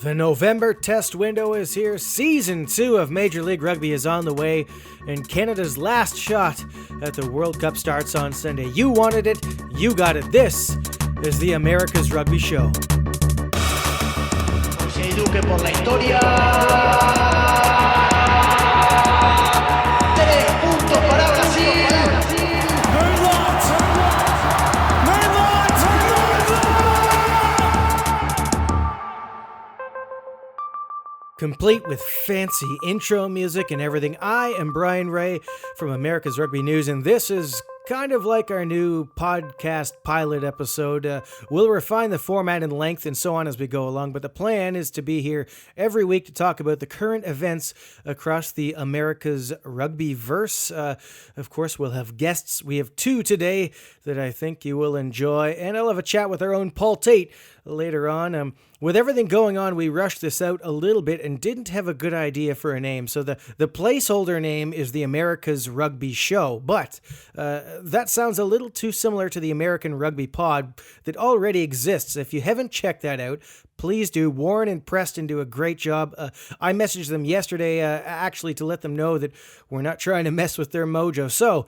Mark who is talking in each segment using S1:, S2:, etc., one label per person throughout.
S1: The November test window is here. Season 2 of Major League Rugby is on the way, and Canada's last shot at the World Cup starts on Sunday. You wanted it, you got it. This is the America's Rugby Show.
S2: Duque por la historia. 3 puntos para Brasil.
S1: Complete with fancy intro music and everything. I am Brian Ray from America's Rugby News, and this is kind of like our new podcast pilot episode. We'll refine the format and length and so on as we go along, but the plan is to be here every week to talk about the current events across the America's Rugby verse. Of course, we'll have guests. We have 2 today that I think you will enjoy, and I'll have a chat with our own Tait later on. With everything going on, we rushed this out a little bit and didn't have a good idea for a name. So the placeholder name is the America's Rugby Show, but that sounds a little too similar to the American Rugby Pod that already exists. If you haven't checked that out, please do. Warren and Preston do a great job. I messaged them yesterday actually to let them know that we're not trying to mess with their mojo. So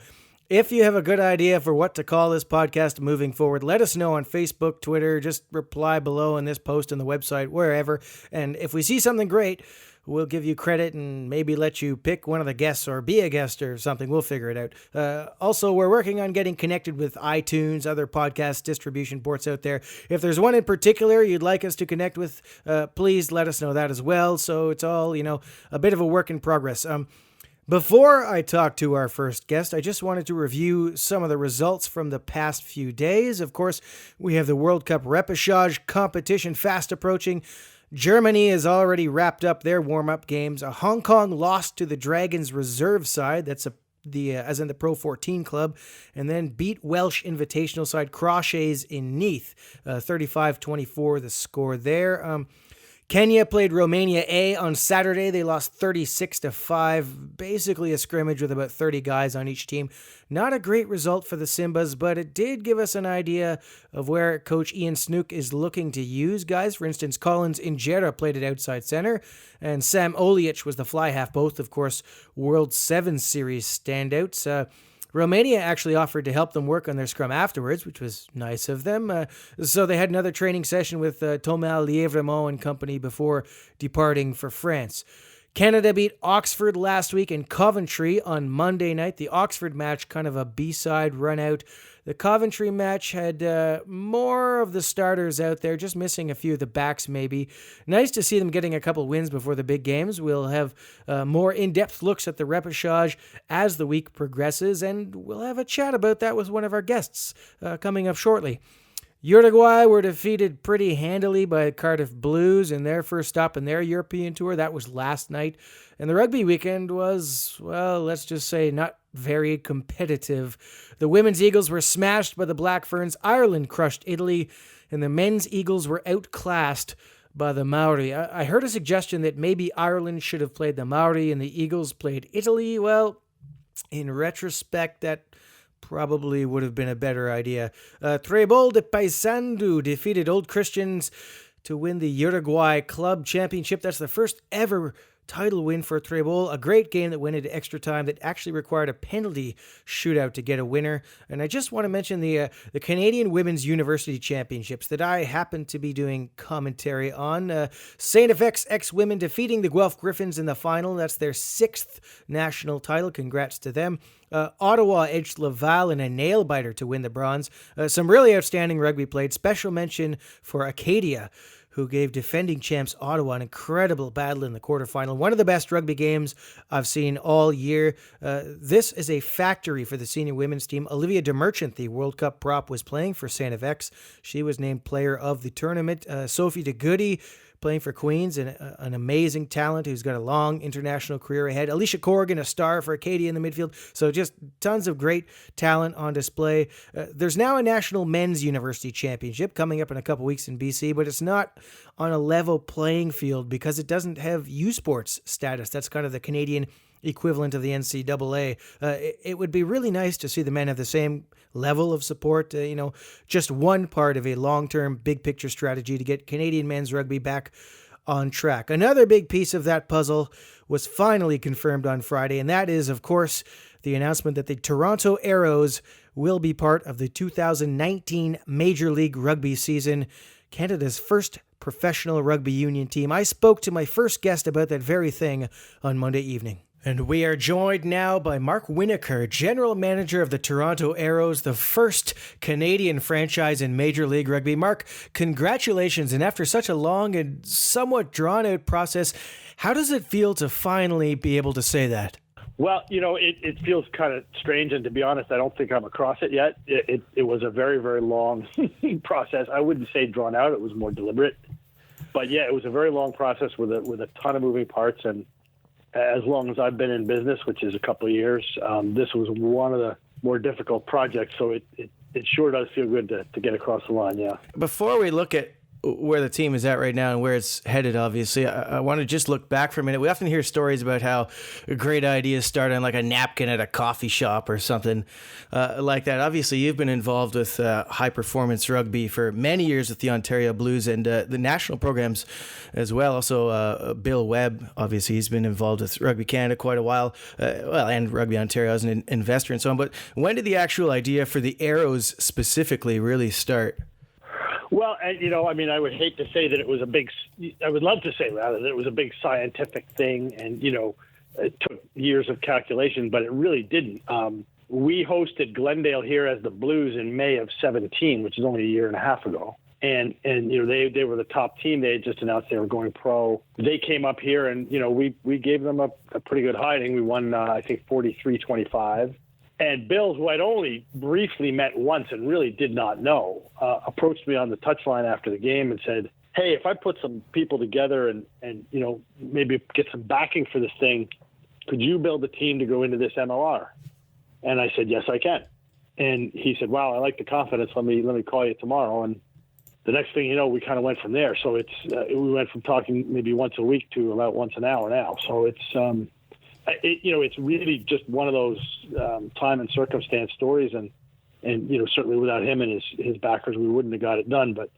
S1: if you have a good idea for what to call this podcast moving forward, let us know on Facebook, Twitter, just reply below in this post on the website, wherever. And if we see something great, we'll give you credit and maybe let you pick one of the guests or be a guest or something. We'll figure it out. Also, we're working on getting connected with iTunes, other podcast distribution ports out there. If there's one in particular you'd like us to connect with, please let us know that as well. So it's all, a bit of a work in progress. Before I talk to our first guest, I just wanted to review some of the results from the past few days. Of course, we have the World Cup repechage competition fast approaching. Germany has already wrapped up their warm-up games. Hong Kong lost to the Dragons reserve side, that's as in the Pro 14 club, and then beat Welsh invitational side Crawshays in Neath. 35-24 the score there. Kenya played Romania A on Saturday. They lost 36-5, basically a scrimmage with about 30 guys on each team. Not a great result for the Simbas, but it did give us an idea of where Coach Ian Snook is looking to use guys. For instance, Collins Injera played at outside center, and Sam Olic was the fly half, both, of course, World 7 Series standouts. Romania actually offered to help them work on their scrum afterwards, which was nice of them. So they had another training session with Thomas Lièvremont and company before departing for France. Canada beat Oxford last week and Coventry on Monday night. The Oxford match, kind of a B-side run out. The Coventry match had more of the starters out there, just missing a few of the backs maybe. Nice to see them getting a couple wins before the big games. We'll have more in-depth looks at the repechage as the week progresses, and we'll have a chat about that with one of our guests coming up shortly. Uruguay were defeated pretty handily by Cardiff Blues in their first stop in their European tour. That was last night. And the rugby weekend was, well, let's just say not very competitive. The women's Eagles were smashed by the Black Ferns. Ireland crushed Italy. And the men's Eagles were outclassed by the Maori. I heard a suggestion that maybe Ireland should have played the Maori and the Eagles played Italy. Well, in retrospect, that probably would have been a better idea. Trebol de Paysandu defeated Old Christians to win the Uruguay Club Championship. That's the first ever title win for Trebol. A great game that went into extra time that actually required a penalty shootout to get a winner. And I just want to mention the Canadian Women's University Championships that I happen to be doing commentary on. St. FX ex-women defeating the Guelph Griffins in the final. That's their 6th national title. Congrats to them. Ottawa edged Laval in a nail-biter to win the bronze. Some really outstanding rugby played. Special mention for Acadia, who gave defending champs Ottawa an incredible battle in the quarterfinal. One of the best rugby games I've seen all year. This is a factory for the senior women's team. Olivia DeMerchant, the World Cup prop, was playing for St. FX. She was named player of the tournament. Sophie de Goody playing for Queens, and an amazing talent who's got a long international career ahead. Alicia Corrigan, a star for Acadia in the midfield. So just tons of great talent on display. There's now a National Men's University Championship coming up in a couple weeks in BC, but it's not on a level playing field because it doesn't have U Sports status. That's kind of the Canadian equivalent of the NCAA. It would be really nice to see the men have the same level of support, just one part of a long-term big picture strategy to get Canadian men's rugby back on track. Another big piece of that puzzle was finally confirmed on Friday, and that is, of course, the announcement that the Toronto Arrows will be part of the 2019 Major League Rugby season, Canada's first professional rugby union team. I spoke to my first guest about that very thing on Monday evening. And we are joined now by Mark Winokur, General Manager of the Toronto Arrows, the first Canadian franchise in Major League Rugby. Mark, congratulations. And after such a long and somewhat drawn-out process, how does it feel to finally be able to say that?
S3: Well, it feels kind of strange, and to be honest, I don't think I'm across it yet. It was a very, very long process. I wouldn't say drawn out; it was more deliberate. But yeah, it was a very long process with a ton of moving parts. And as long as I've been in business, which is a couple of years, this was one of the more difficult projects. So it sure does feel good to get across the line. Yeah.
S1: Before we look at where the team is at right now and where it's headed, obviously, I want to just look back for a minute. We often hear stories about how great ideas start on like a napkin at a coffee shop or something like that. Obviously, you've been involved with high-performance rugby for many years with the Ontario Blues and the national programs as well. Also, Bill Webb, obviously, he's been involved with Rugby Canada quite a while, and Rugby Ontario as an investor and so on. But when did the actual idea for the Arrows specifically really start?
S3: Well, I would hate to say that it was I would love to say rather that it was a big scientific thing and, it took years of calculation, but it really didn't. We hosted Glendale here as the Blues in May of 17, which is only a year and a half ago. And they were the top team. They had just announced they were going pro. They came up here and, we gave them a pretty good hiding. We won, I think, 43-25. And Bill, who I'd only briefly met once and really did not know, approached me on the touchline after the game and said, hey, if I put some people together and maybe get some backing for this thing, could you build a team to go into this MLR? And I said, yes, I can. And he said, wow, I like the confidence. Let me call you tomorrow. And the next thing you know, we kind of went from there. So we went from talking maybe once a week to about once an hour now. So it's really just one of those time and circumstance stories, and certainly without him and his backers, we wouldn't have got it done. But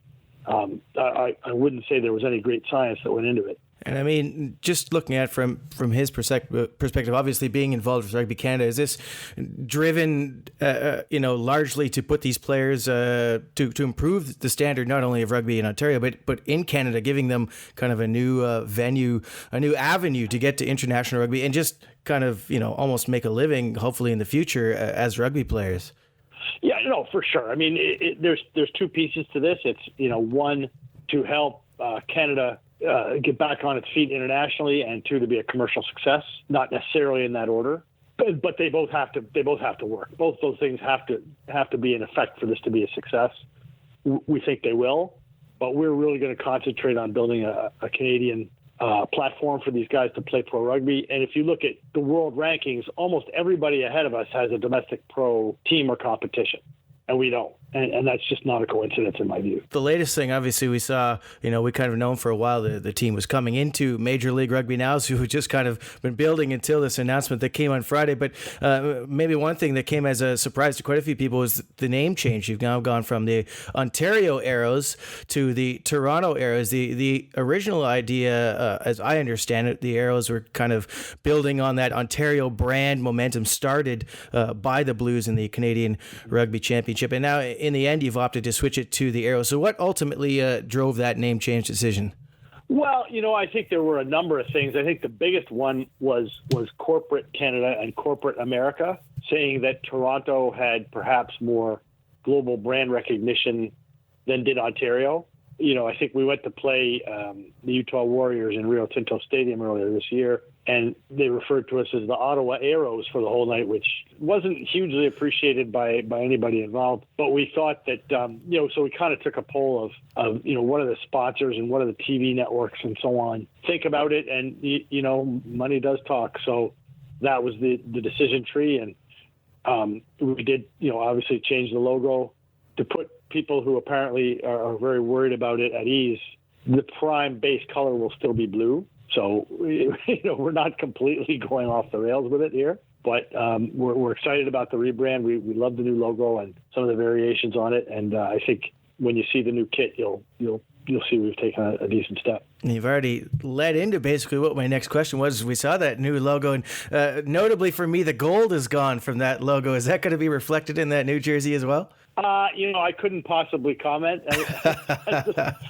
S3: I wouldn't say there was any great science that went into it.
S1: And I mean, just looking at from his perspective, obviously being involved with Rugby Canada, is this driven, largely to put these players to improve the standard not only of rugby in Ontario, but in Canada, giving them kind of a new venue, a new avenue to get to international rugby and just kind of almost make a living, hopefully in the future, as rugby players?
S3: Yeah, for sure. I mean, there's two pieces to this. It's one, to help Canada get back on its feet internationally, and two, to be a commercial success. Not necessarily in that order, but they both have to work. Both those things have to be in effect for this to be a success. We think they will, but we're really going to concentrate on building a Canadian platform for these guys to play pro rugby. And if you look at the world rankings, almost everybody ahead of us has a domestic pro team or competition, and we don't. And that's just not a coincidence in my view. The
S1: latest thing, obviously, we saw, we kind of known for a while the team was coming into Major League Rugby now, so we've just kind of been building until this announcement that came on Friday. But maybe one thing that came as a surprise to quite a few people was the name change. You've now gone from the Ontario Arrows to the Toronto Arrows. The original idea, as I understand it, the Arrows were kind of building on that Ontario brand momentum started by the Blues in the Canadian Rugby Championship. And now, in the end, you've opted to switch it to the Arrows. So what ultimately drove that name change decision?
S3: Well, I think there were a number of things. I think the biggest one was corporate Canada and corporate America, saying that Toronto had perhaps more global brand recognition than did Ontario. I think we went to play the Utah Warriors in Rio Tinto Stadium earlier this year, and they referred to us as the Ottawa Arrows for the whole night, which wasn't hugely appreciated by anybody involved. But we thought that, so we kind of took a poll of what are the sponsors and what are the TV networks and so on. Think about it, and, money does talk. So that was the decision tree. And we did, obviously change the logo to put people who apparently are very worried about it at ease. The prime base color will still be blue. So, we're not completely going off the rails with it here, but we're excited about the rebrand. We love the new logo and some of the variations on it. And I think when you see the new kit, you'll you'll see we've taken a decent step.
S1: You've already led into basically what my next question was. We saw that new logo, and notably for me, the gold is gone from that logo. Is that going to be reflected in that new jersey as well?
S3: I couldn't possibly comment, as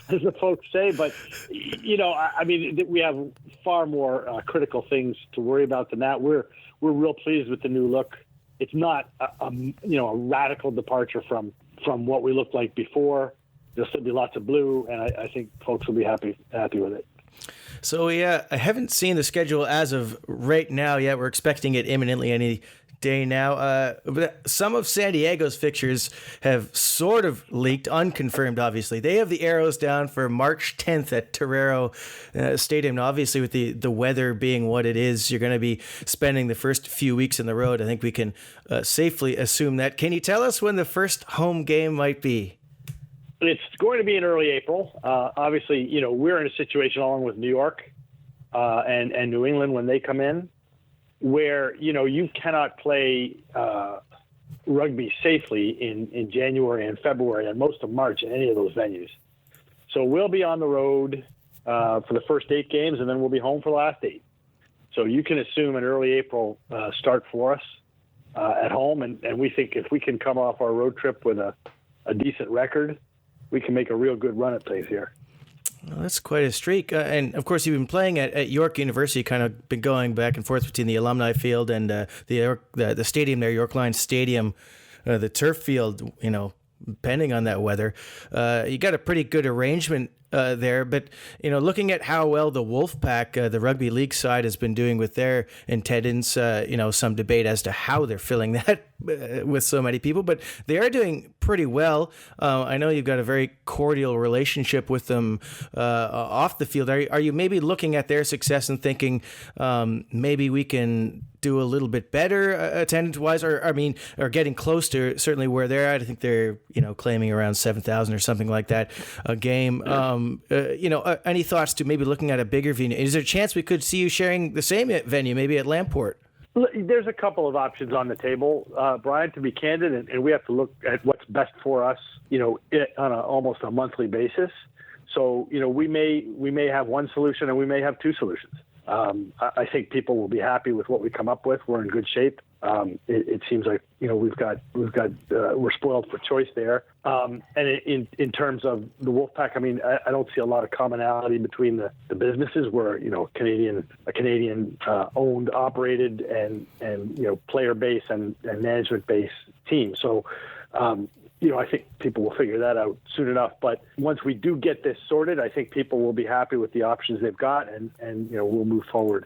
S3: the folks say, but, I mean, we have far more critical things to worry about than that. We're real pleased with the new look. It's not a radical departure from what we looked like before. There'll still be lots of blue, and I think folks will be happy with it.
S1: So, I haven't seen the schedule as of right now yet. We're expecting it imminently any day now. But some of San Diego's fixtures have sort of leaked, unconfirmed, obviously. They have the Arrows down for March 10th at Torero Stadium. Now, obviously, with the weather being what it is, you're going to be spending the first few weeks on the road. I think we can safely assume that. Can you tell us when the first home game might be?
S3: It's going to be in early April. Obviously, we're in a situation along with New York and New England when they come in, where, you cannot play rugby safely in January and February and most of March in any of those venues. So we'll be on the road for the first 8 games, and then we'll be home for the last 8. So you can assume an early April start for us at home, and we think if we can come off our road trip with a decent record, we can make a real good run at things here.
S1: Well, that's quite a streak. And, of course, you've been playing at York University, kind of been going back and forth between the alumni field and the stadium there, York Lions Stadium, the turf field, depending on that weather. You got a pretty good arrangement there. But, looking at how well the Wolfpack, the rugby league side, has been doing with their attendance, some debate as to how they're filling that with so many people, but they are doing pretty well. I know you've got a very cordial relationship with them off the field. Are you maybe looking at their success and thinking maybe we can do a little bit better attendance-wise, or getting close to certainly where they're at? I think they're, claiming around 7,000 or something like that a game. Any thoughts to maybe looking at a bigger venue? Is there a chance we could see you sharing the same venue, maybe at Lamport?
S3: There's a couple of options on the table, Brian, to be candid, and we have to look at what's best for us, on almost a monthly basis. So, we may have one solution and we may have 2 solutions. I think people will be happy with what we come up with. We're in good shape. It seems like we're spoiled for choice there. And in terms of the Wolfpack, I don't see a lot of commonality between the businesses. We're a Canadian owned, operated, and player base and management base team. So. I think people will figure that out soon enough. But once we do get this sorted, I think people will be happy with the options they've got, and we'll move forward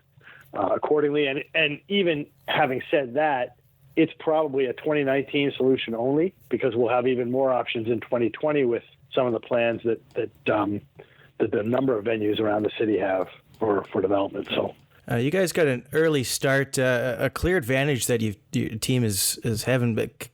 S3: accordingly. And even having said that, it's probably a 2019 solution only, because we'll have even more options in 2020 with some of the plans that the number of venues around the city have for development. So.
S1: You guys got an early start, a clear advantage that your team is having, but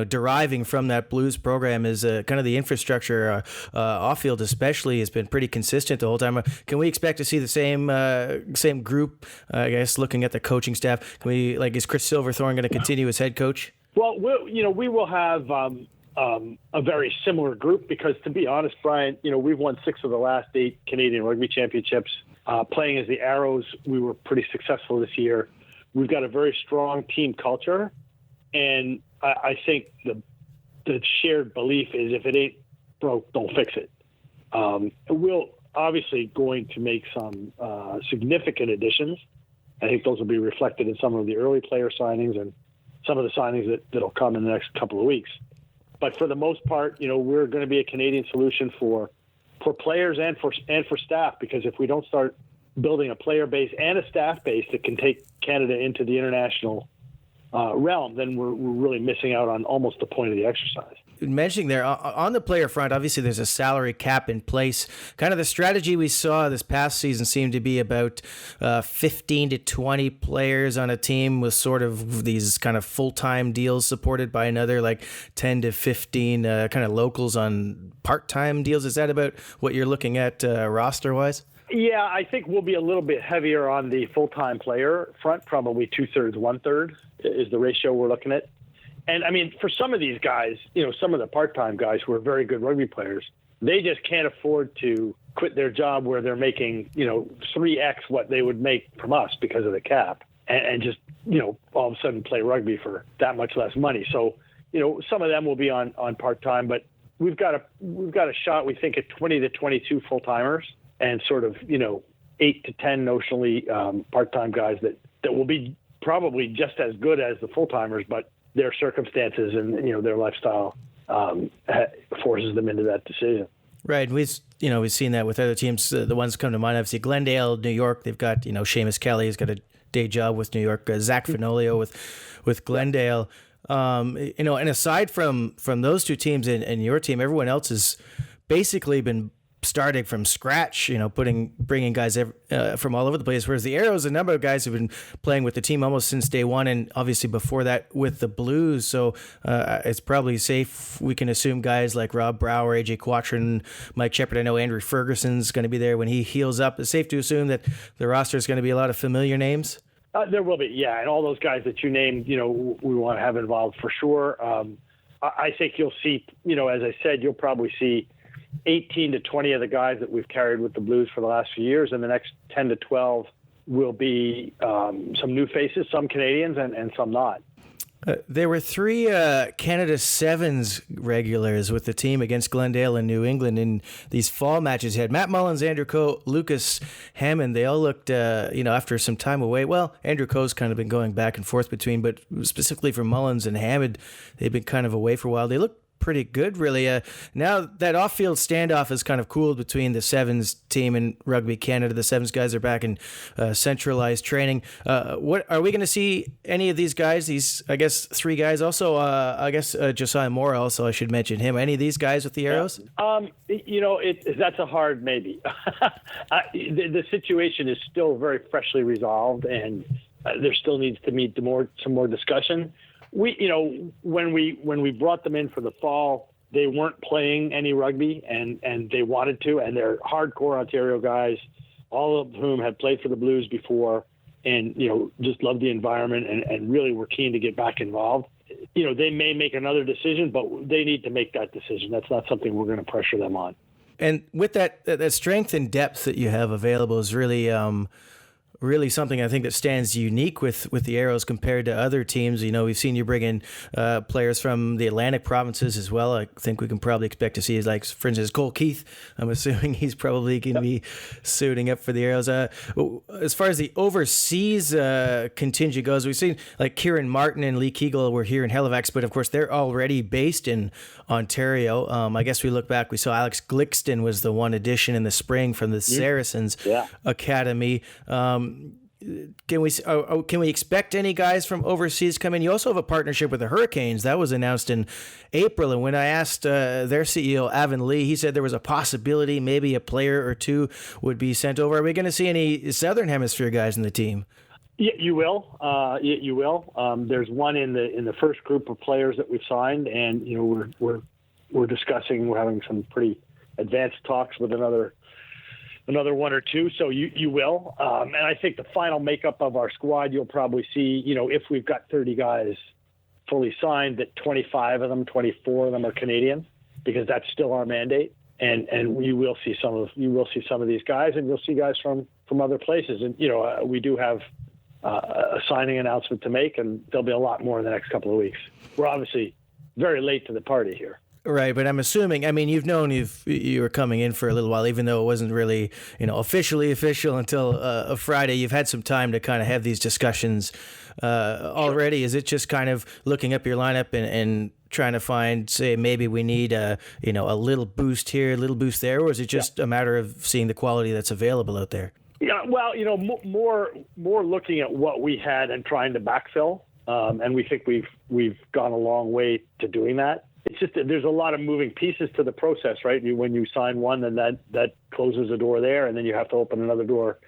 S1: deriving from that Blues program is kind of the infrastructure off-field especially has been pretty consistent the whole time. Can we expect to see the same group, I guess, looking at the coaching staff? Is Chris Silverthorne going to continue as head coach?
S3: Well, we will have a very similar group because, to be honest, Brian, we've won 6 of the last 8 Canadian Rugby Championships. Playing as the Arrows, we were pretty successful this year. We've got a very strong team culture, and I think the shared belief is if it ain't broke, don't fix it. We're obviously going to make some significant additions. I think those will be reflected in some of the early player signings and some of the signings that'll come in the next couple of weeks. But for the most part, we're going to be a Canadian solution for players and for staff, because if we don't start building a player base and a staff base that can take Canada into the international realm, then we're really missing out on almost the point of the exercise.
S1: Mentioning there, on the player front, obviously there's a salary cap in place. Kind of the strategy we saw this past season seemed to be about 15 to 20 players on a team with sort of these kind of full-time deals supported by another like 10 to 15 kind of locals on part-time deals. Is that about what you're looking at roster-wise?
S3: Yeah, I think we'll be a little bit heavier on the full-time player front, probably 2/3, 1/3 is the ratio we're looking at. And for some of these guys, some of the part-time guys who are very good rugby players, they just can't afford to quit their job where they're making, 3x what they would make from us because of the cap and just, all of a sudden play rugby for that much less money. So, some of them will be on part-time, but we've got a shot, we think, at 20 to 22 full-timers and sort of, 8 to 10 notionally part-time guys that will be probably just as good as the full-timers, but their circumstances and, their lifestyle forces them into that decision.
S1: Right. We've seen that with other teams. The ones that come to mind, obviously, Glendale, New York, they've got, Seamus Kelly has got a day job with New York, Zach Fenolio with Glendale. And aside from those two teams and your team, everyone else has basically been starting from scratch, bringing guys from all over the place. Whereas the Arrows, a number of guys have been playing with the team almost since day one, and obviously before that with the Blues. So it's probably safe. We can assume guys like Rob Brower, AJ Quattrin, Mike Shepard. I know Andrew Ferguson's going to be there when he heals up. It's safe to assume that the roster is going to be a lot of familiar names.
S3: There will be, yeah, and all those guys that you named, we want to have involved for sure. I think you'll see, as I said, you'll probably see 18 to 20 of the guys that we've carried with the Blues for the last few years, and the next 10 to 12 will be some new faces, some Canadians and some not.
S1: There were 3 Canada Sevens regulars with the team against Glendale and New England in these fall matches. You had Matt Mullins, Andrew Coe, Lucas Hammond. They all looked, after some time away. Well, Andrew Coe's kind of been going back and forth between, but specifically for Mullins and Hammond, they've been kind of away for a while. They look pretty good, really. Now that off-field standoff has kind of cooled between the Sevens team and Rugby Canada. The Sevens guys are back in centralized training. What are we going to see any of these guys? These, I guess, 3 guys. Also, Josiah Moore. Also, I should mention him. Any of these guys with the Arrows?
S3: That's a hard maybe. The situation is still very freshly resolved, and there still needs to be some more discussion. When we brought them in for the fall, they weren't playing any rugby and they wanted to, and they're hardcore Ontario guys, all of whom had played for the Blues before and, just loved the environment and really were keen to get back involved. They may make another decision, but they need to make that decision. That's not something we're going to pressure them on.
S1: And with that strength and depth that you have available is really something I think that stands unique with the Arrows compared to other teams. We've seen you bring in players from the Atlantic provinces as well. I think we can probably expect to see, like, for instance, Cole Keith. I'm assuming he's probably going to be suiting up for the Arrows. As far as the overseas contingent goes, we've seen like Kieran Martin and Lee Kegel were here in Halifax, but of course they're already based in Ontario. I guess we look back, we saw Alex Glixton was the one addition in the spring from the Saracens Academy. Can we expect any guys from overseas come in? You also have a partnership with the Hurricanes that was announced in April, and when I asked their CEO Avon Lee, he said there was a possibility maybe a player or 2 would be sent over. Are we going to see any Southern Hemisphere guys in the team?
S3: Yeah, you will. You will. There's one in the first group of players that we've signed, and we're discussing. We're having some pretty advanced talks with another 1 or 2. So you will. And I think the final makeup of our squad, you'll probably see. If we've got 30 guys fully signed, that 24 of them are Canadian, because that's still our mandate. And you will see some of these guys, and you'll see guys from other places. And we do have a signing announcement to make, and there'll be a lot more in the next couple of weeks. We're obviously very late to the party here.
S1: Right, but I'm assuming, you've known you were coming in for a little while, even though it wasn't really, officially official until a Friday. You've had some time to kind of have these discussions already. Sure. Is it just kind of looking up your lineup and trying to find, say, maybe we need a little boost here, a little boost there, or is it just a matter of seeing the quality that's available out there?
S3: Yeah, well, more looking at what we had and trying to backfill, and we think we've gone a long way to doing that. It's just that there's a lot of moving pieces to the process, right? When you sign one, then that closes a door there, and then you have to open another door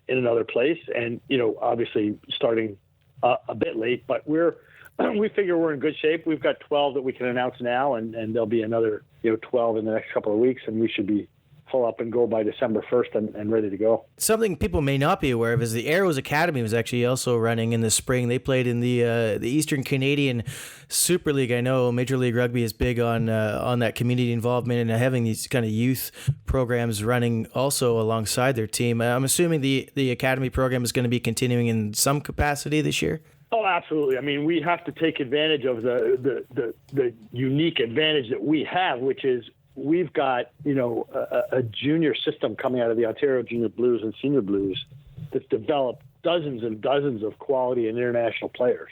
S3: in another place. And, obviously starting a bit late, but we figure we're in good shape. We've got 12 that we can announce now, and there'll be another, 12 in the next couple of weeks, and we should be full up and go by December 1st and ready to go.
S1: Something people may not be aware of is the Arrows Academy was actually also running in the spring. They played in the Eastern Canadian Super League. I know Major League Rugby is big on that community involvement and having these kind of youth programs running also alongside their team. I'm assuming the Academy program is going to be continuing in some capacity this year?
S3: Oh, absolutely. I mean, we have to take advantage of the unique advantage that we have, which is we've got, a junior system coming out of the Ontario Junior Blues and Senior Blues that's developed dozens and dozens of quality and international players.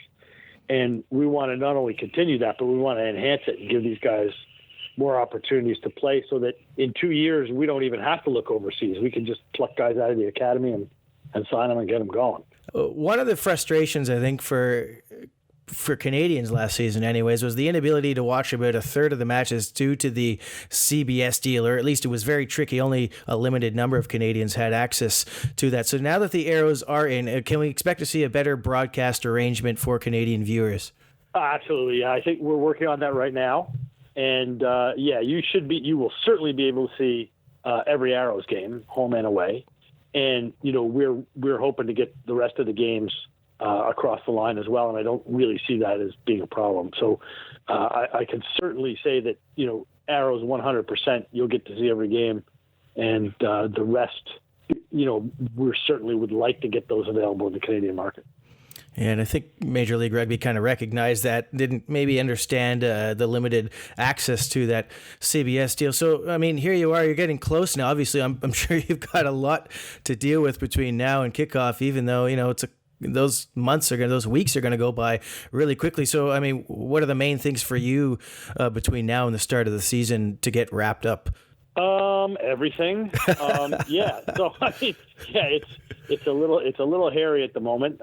S3: And we want to not only continue that, but we want to enhance it and give these guys more opportunities to play so that in 2 years, we don't even have to look overseas. We can just pluck guys out of the academy and sign them and get them going.
S1: One of the frustrations, I think, for Canadians last season anyways, was the inability to watch about a third of the matches due to the CBS deal, or at least it was very tricky. Only a limited number of Canadians had access to that. So now that the Arrows are in, can we expect to see a better broadcast arrangement for Canadian viewers?
S3: Absolutely. I think we're working on that right now. And you will certainly be able to see every Arrows game, home and away. And, we're hoping to get the rest of the games across the line as well, and I don't really see that as being a problem. So I can certainly say that, Arrows 100%, you'll get to see every game, and the rest, we certainly would like to get those available in the Canadian market.
S1: And I think Major League Rugby kind of recognized that, didn't maybe understand the limited access to that CBS deal. So, I mean, here you are, you're getting close now. Obviously, I'm sure you've got a lot to deal with between now and kickoff, even though, those weeks are going to go by really quickly. So, I mean, what are the main things for you between now and the start of the season to get wrapped up?
S3: Everything. So, I mean, it's a little hairy at the moment.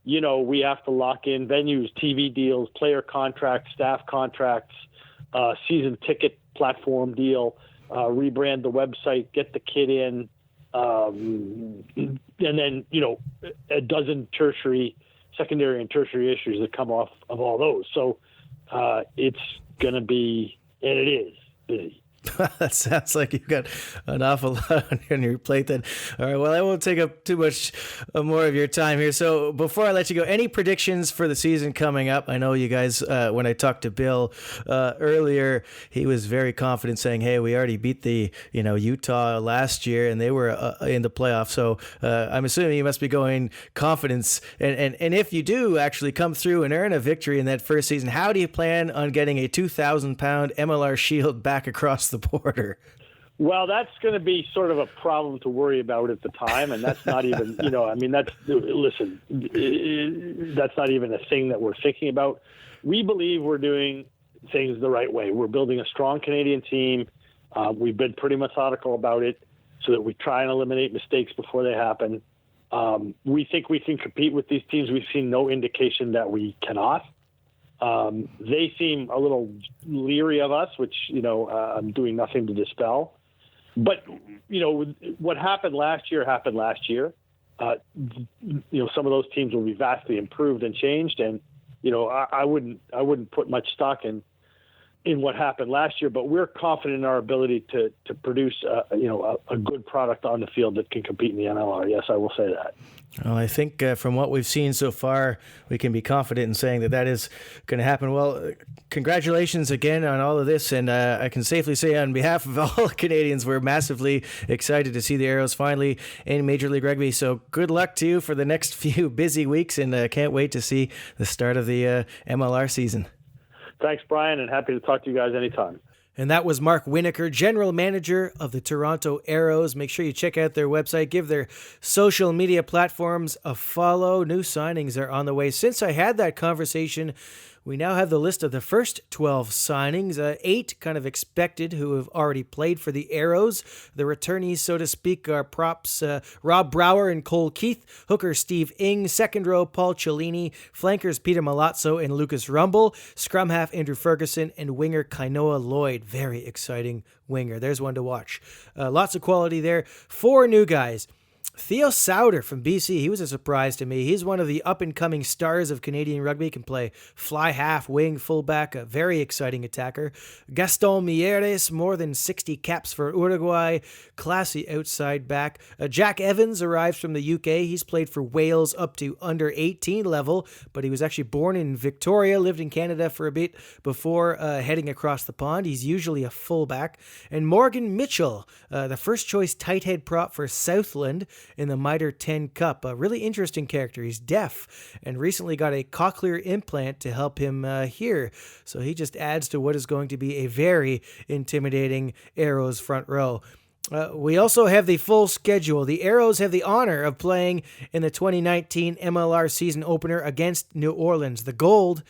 S3: We have to lock in venues, TV deals, player contracts, staff contracts, season ticket platform deal, rebrand the website, get the kid in, and then, a dozen secondary and tertiary issues that come off of all those. So it's going to be, and it is busy.
S1: That sounds like you've got an awful lot on your plate then. All right, well, I won't take up too much more of your time here. So before I let you go, any predictions for the season coming up? I know you guys, when I talked to Bill earlier, he was very confident saying, hey, we already beat the Utah last year and they were in the playoffs. So I'm assuming you must be going confidence. And if you do actually come through and earn a victory in that first season, how do you plan on getting a 2,000-pound MLR shield back across the border?
S3: Well, that's going to be sort of a problem to worry about at the time, and that's not even, that's not even a thing that we're thinking about. We believe we're doing things the right way. We're building a strong Canadian team. We've been pretty methodical about it so that we try and eliminate mistakes before they happen. We think we can compete with these teams. We've seen no indication that we cannot. They seem a little leery of us, which, I'm doing nothing to dispel. But, what happened last year. Some of those teams will be vastly improved and changed. And, I wouldn't put much stock in what happened last year, but we're confident in our ability to produce, a good product on the field that can compete in the NLR. Yes, I will say that.
S1: Well, I think from what we've seen so far, we can be confident in saying that is going to happen. Well, congratulations again on all of this. And I can safely say on behalf of all Canadians, we're massively excited to see the Arrows finally in Major League Rugby. So good luck to you for the next few busy weeks, and can't wait to see the start of the MLR season.
S3: Thanks, Brian, and happy to talk to you guys anytime.
S1: And that was Mark Winokur, General Manager of the Toronto Arrows. Make sure you check out their website. Give their social media platforms a follow. New signings are on the way. Since I had that conversation, we now have the list of the first 12 signings, 8 kind of expected who have already played for the Arrows. The returnees, so to speak, are props Rob Brower and Cole Keith, hooker Steve Ing, second row Paul Cellini, flankers Peter Malazzo and Lucas Rumble, scrum half Andrew Ferguson, and winger Kainoa Lloyd. Very exciting winger. There's one to watch. Lots of quality there. 4 new guys. Theo Sauter from BC, he was a surprise to me. He's one of the up-and-coming stars of Canadian rugby, can play fly half, wing, fullback, a very exciting attacker. Gaston Mieres, more than 60 caps for Uruguay, classy outside back. Jack Evans arrives from the UK. He's played for Wales up to under 18 level, but he was actually born in Victoria, lived in Canada for a bit before heading across the pond. He's usually a fullback. And Morgan Mitchell, the first-choice tight head prop for Southland in the Mitre 10 Cup. A really interesting character. He's deaf and recently got a cochlear implant to help him hear. So he just adds to what is going to be a very intimidating Arrows front row. We also have the full schedule. The Arrows have the honor of playing in the 2019 MLR season opener against New Orleans. The Gold,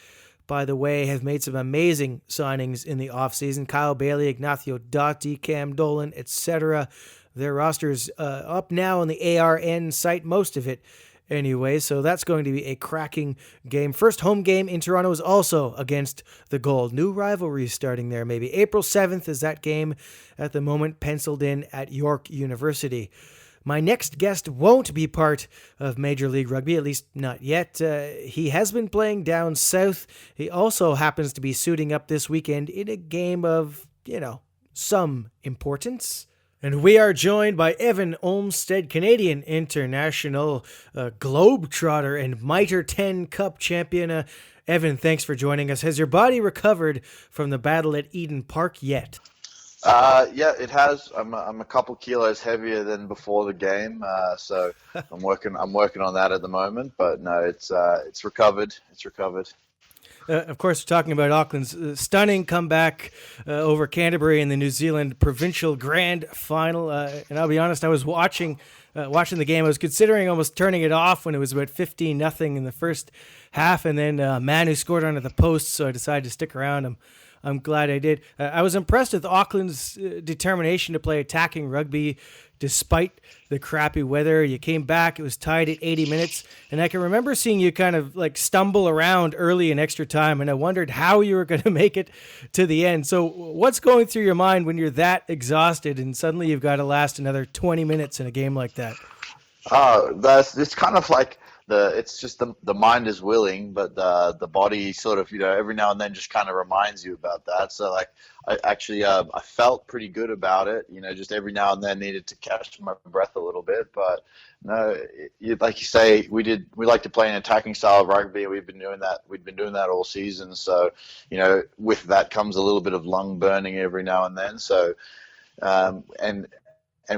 S1: by the way, have made some amazing signings in the offseason. Kyle Bailey, Ignacio Dotti, Cam Dolan, etc. Their roster's up now on the ARN site, most of it anyway, so that's going to be a cracking game. First home game in Toronto is also against the Gold. New rivalry starting there maybe. April 7th is that game at the moment penciled in at York University. My next guest won't be part of Major League Rugby, at least not yet. He has been playing down south. He also happens to be suiting up this weekend in a game of, some importance. And we are joined by Evan Olmstead, Canadian international globetrotter and Mitre 10 Cup champion. Evan, thanks for joining us. Has your body recovered from the battle at Eden Park yet?
S4: Yeah, it has. I'm a couple kilos heavier than before the game, so I'm working on that at the moment. But no, it's recovered. It's recovered.
S1: Of course, we're talking about Auckland's stunning comeback over Canterbury in the New Zealand Provincial Grand Final. And I'll be honest, I was watching the game. I was considering almost turning it off when it was about 15-0 in the first half, and then Manu scored under the post, so I decided to stick around. I'm glad I did. I was impressed with Auckland's determination to play attacking rugby despite the crappy weather. You came back, it was tied at 80 minutes, and I can remember seeing you kind of like stumble around early in extra time, and I wondered how you were going to make it to the end. So what's going through your mind when you're that exhausted and suddenly you've got to last another 20 minutes in a game like that?
S4: It's kind of like it's just the mind is willing, but the body sort of, every now and then just kind of reminds you about that. So like I felt pretty good about it, just every now and then needed to catch my breath a little bit. But no, like you say, we like to play an attacking style of rugby. We've been doing that all season. So, with that comes a little bit of lung burning every now and then. So, and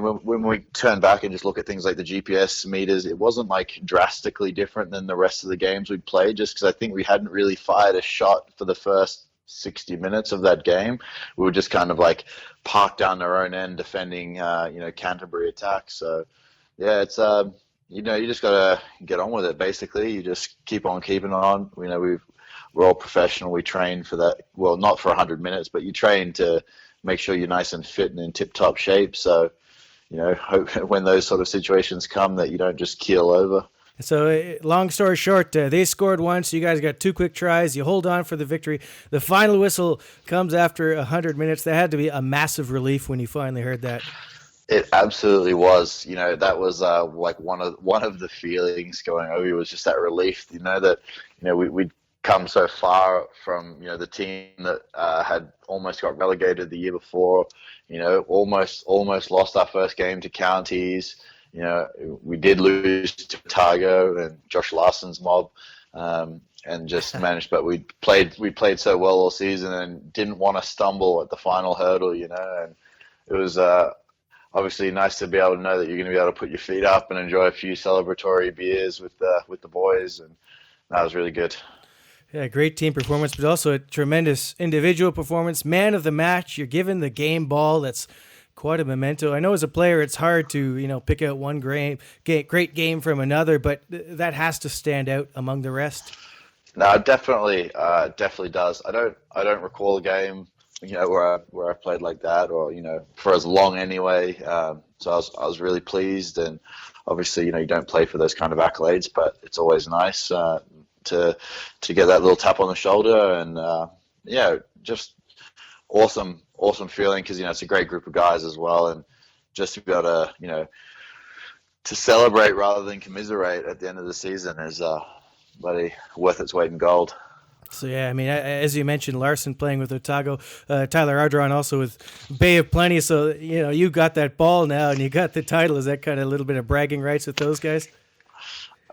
S4: when we turn back and just look at things like the GPS meters, it wasn't like drastically different than the rest of the games we'd played, just because I think we hadn't really fired a shot for the first 60 minutes of that game. We were just kind of like parked down our own end defending, Canterbury attack. So, yeah, it's, you just got to get on with it, basically. You just keep on keeping on. We're all professional. We train for that. Well, not for 100 minutes, but you train to make sure you're nice and fit and in tip-top shape. So, hope when those sort of situations come that you don't just keel over.
S1: So, long story short, they scored once. You guys got 2 quick tries. You hold on for the victory. The final whistle comes after 100 minutes. That had to be a massive relief when you finally heard that.
S4: It absolutely was. That was like one of the feelings going over. It was just that relief. We'd come so far from the team that had almost got relegated the year before. Almost lost our first game to Counties. We did lose to Otago and Josh Larson's mob, and just managed. But we played so well all season and didn't want to stumble at the final hurdle. And it was obviously nice to be able to know that you're going to be able to put your feet up and enjoy a few celebratory beers with the boys, and that was really good.
S1: Yeah, great team performance, but also a tremendous individual performance. Man of the match, you're given the game ball. That's quite a memento. I know as a player it's hard to, pick out one great game from another, but that has to stand out among the rest.
S4: No, definitely does. I don't recall a game, where I played like that, or for as long anyway. So I was really pleased, and obviously you don't play for those kind of accolades, but it's always nice to get that little tap on the shoulder, and just awesome feeling, because it's a great group of guys as well, and just to be able to to celebrate rather than commiserate at the end of the season is bloody worth its weight in gold.
S1: So, yeah, I mean, as you mentioned, Larson playing with Otago, Tyler Ardron also with Bay of Plenty. So, you got that ball now and you got the title. Is that kind of a little bit of bragging rights with those guys?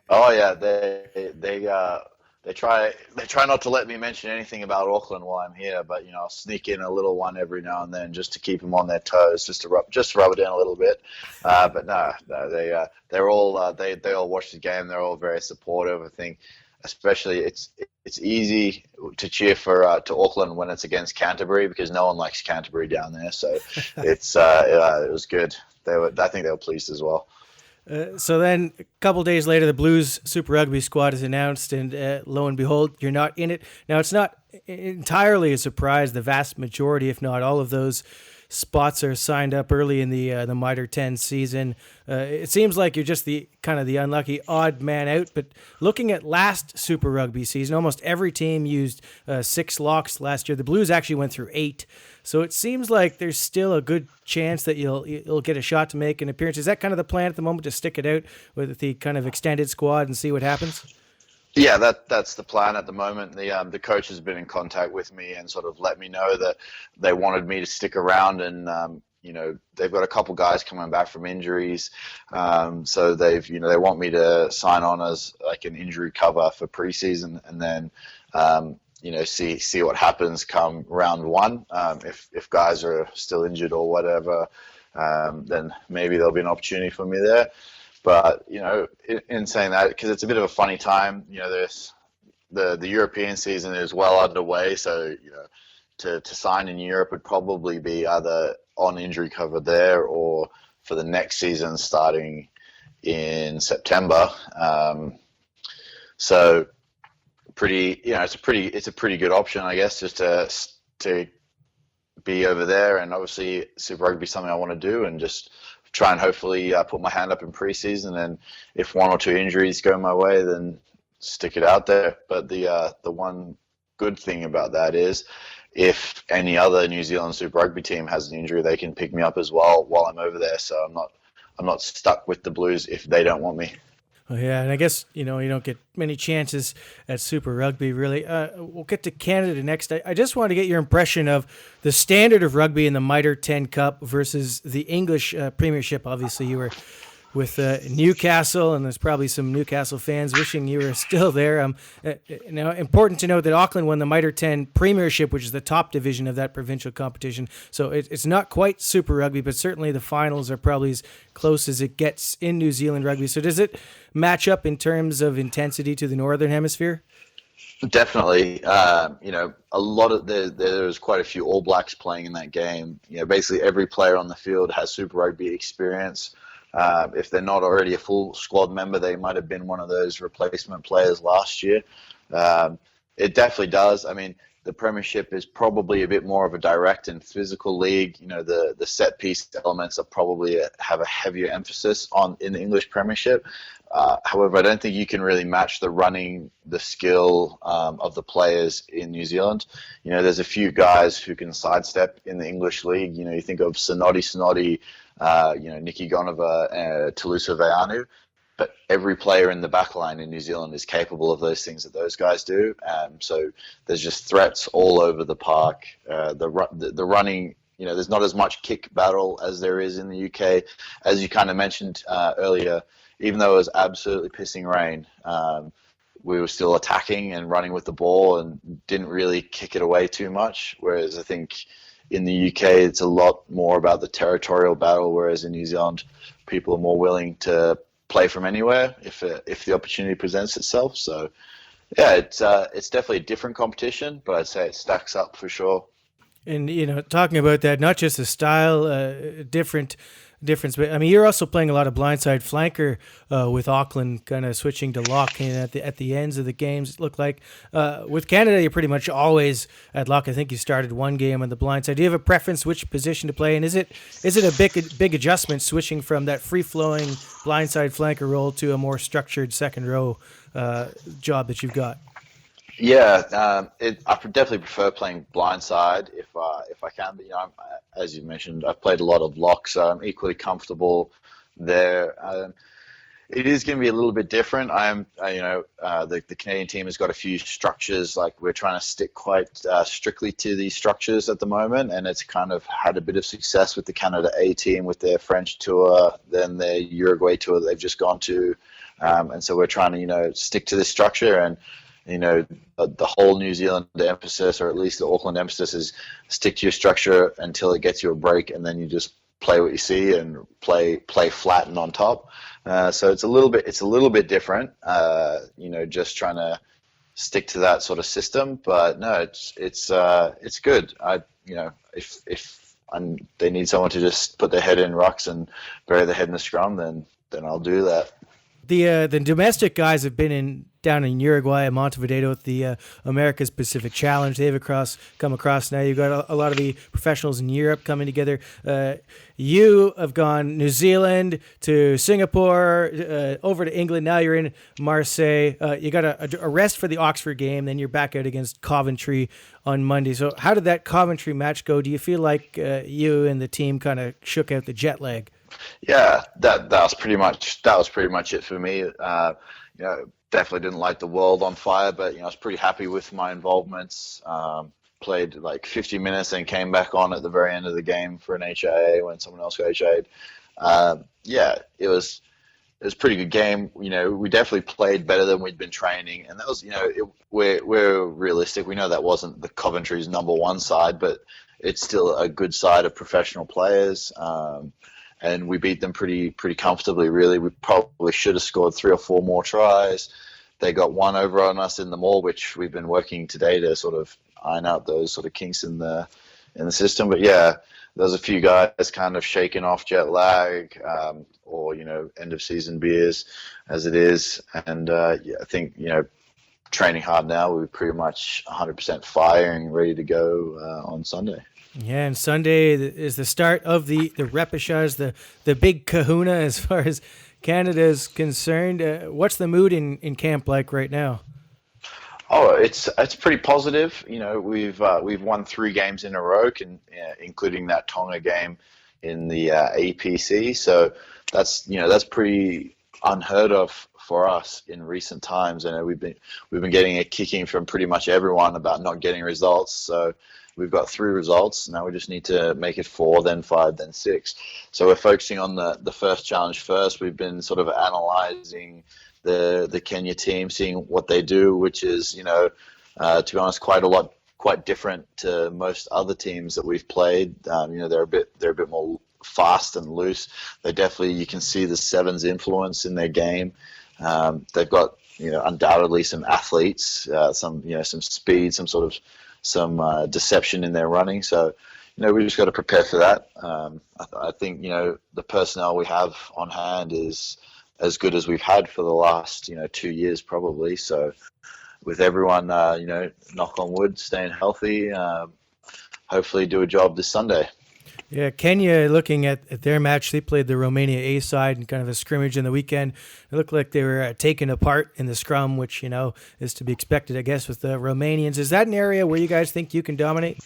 S4: Oh yeah, they try not to let me mention anything about Auckland while I'm here, but I'll sneak in a little one every now and then just to keep them on their toes, just to rub it in a little bit. But no, they all watch the game. They're all very supportive. I think, especially it's easy to cheer for to Auckland when it's against Canterbury because no one likes Canterbury down there. So it was good. I think they were pleased as well.
S1: So then a couple days later, the Blues Super Rugby squad is announced, and lo and behold, you're not in it. Now, it's not entirely a surprise. The vast majority, if not all of those spots, are signed up early in the Mitre 10 season. It seems like you're just the unlucky odd man out. But looking at last Super Rugby season, almost every team used 6 locks last year. The Blues actually went through 8. So it seems like there's still a good chance that you'll get a shot to make an appearance. Is that kind of the plan at the moment, to stick it out with the kind of extended squad and see what happens?
S4: Yeah, that's the plan at the moment. The coach has been in contact with me and sort of let me know that they wanted me to stick around, and they've got a couple guys coming back from injuries, so they want me to sign on as like an injury cover for preseason, and then see what happens come round 1. If guys are still injured or whatever, then maybe there'll be an opportunity for me there. But in saying that, because it's a bit of a funny time, there's the European season is well underway, so to sign in Europe would probably be either on injury cover there or for the next season starting in September. So it's a pretty good option, I guess, just to be over there. And obviously Super Rugby is something I want to do, and just try and hopefully put my hand up in preseason, and if 1 or 2 injuries go my way, then stick it out there. But the one good thing about that is, if any other New Zealand Super Rugby team has an injury, they can pick me up as well while I'm over there. So I'm not stuck with the Blues if they don't want me.
S1: Oh, yeah, and I guess, you don't get many chances at Super Rugby, really. We'll get to Canada next. I just want to get your impression of the standard of rugby in the Mitre 10 Cup versus the English Premiership. Obviously, you were with Newcastle, and there's probably some Newcastle fans wishing you were still there. Now, important to note that Auckland won the Mitre 10 Premiership, which is the top division of that provincial competition. So it's not quite Super Rugby, but certainly the finals are probably as close as it gets in New Zealand rugby. So does it match up in terms of intensity to the Northern Hemisphere?
S4: Definitely. A lot of there's quite a few All Blacks playing in that game. Basically every player on the field has Super Rugby experience. If they're not already a full squad member, they might have been one of those replacement players last year. It definitely does. I mean, the Premiership is probably a bit more of a direct and physical league. The set piece elements are probably have a heavier emphasis in the English Premiership. However, I don't think you can really match the running, the skill of the players in New Zealand. There's a few guys who can sidestep in the English league. You think of Snoddy, Nicky Gonova, Talusa Veanu. But every player in the backline in New Zealand is capable of those things that those guys do. So there's just threats all over the park. The running, there's not as much kick battle as there is in the UK. As you kind of mentioned earlier, even though it was absolutely pissing rain, we were still attacking and running with the ball and didn't really kick it away too much. Whereas I think in the UK, it's a lot more about the territorial battle, whereas in New Zealand, people are more willing to play from anywhere if the opportunity presents itself. So, yeah, it's definitely a different competition, but I'd say it stacks up for sure.
S1: And, talking about that, not just the style, difference, but I mean, you're also playing a lot of blindside flanker with Auckland, kind of switching to lock at the ends of the games. It looked like with Canada, you're pretty much always at lock. I think you started one game on the blindside. Do you have a preference which position to play? And is it a big adjustment switching from that free flowing blindside flanker role to a more structured second row job that you've got?
S4: Yeah, I definitely prefer playing blindside if I can. But as you mentioned, I've played a lot of lock, so I'm equally comfortable there. It is going to be a little bit different. The Canadian team has got a few structures. Like we're trying to stick quite strictly to these structures at the moment, and it's kind of had a bit of success with the Canada A team with their French tour, then their Uruguay tour that they've just gone to, and so we're trying to stick to this structure. And the whole New Zealand emphasis, or at least the Auckland emphasis, is stick to your structure until it gets you a break, and then you just play what you see and play flat and on top. So it's a little bit different, just trying to stick to that sort of system. But no, it's good. If they need someone to just put their head in rucks and bury their head in the scrum, then I'll do that.
S1: The domestic guys have been down in Uruguay and Montevideo with the America's Pacific Challenge. They've come across now. You've got a lot of the professionals in Europe coming together. You have gone New Zealand to Singapore, over to England. Now you're in Marseille. You got a rest for the Oxford game. Then you're back out against Coventry on Monday. So how did that Coventry match go? Do you feel like you and the team kind of shook out the jet lag?
S4: Yeah, that was pretty much it for me. Definitely didn't light the world on fire, but I was pretty happy with my involvements. Played like 50 minutes and came back on at the very end of the game for an HIA when someone else got HIA'd. It was a pretty good game. We definitely played better than we'd been training, and that was we're realistic. We know that wasn't the Coventry's number one side, but it's still a good side of professional players. And we beat them pretty comfortably, really. We probably should have scored 3 or 4 more tries. They got one over on us in the maul, which we've been working today to sort of iron out those sort of kinks in the system. But yeah, there's a few guys kind of shaking off jet lag, or end of season beers as it is. And I think training hard now. We're pretty much 100% firing, ready to go on Sunday.
S1: Yeah, and Sunday is the start of the repechage, the big kahuna as far as Canada is concerned. What's the mood in camp like right now?
S4: Oh, it's pretty positive. We've won 3 games in a row, including that Tonga game in the APC. So that's pretty unheard of for us in recent times. And we've been getting a kicking from pretty much everyone about not getting results. So we've got 3 results. Now we just need to make it 4, then 5, then 6. So we're focusing on the first challenge first. We've been sort of analyzing the Kenya team, seeing what they do, which is, to be honest, quite different to most other teams that we've played. They're a bit more fast and loose. They definitely, you can see the sevens influence in their game. They've got, undoubtedly some athletes, some speed, some deception in their running. So, we just got to prepare for that. I think, the personnel we have on hand is as good as we've had for the last, 2 years probably. So with everyone, knock on wood, staying healthy, hopefully do a job this Sunday.
S1: Yeah, Kenya, looking at their match, they played the Romania A side in kind of a scrimmage in the weekend. It looked like they were taken apart in the scrum, which, is to be expected, I guess, with the Romanians. Is that an area where you guys think you can dominate?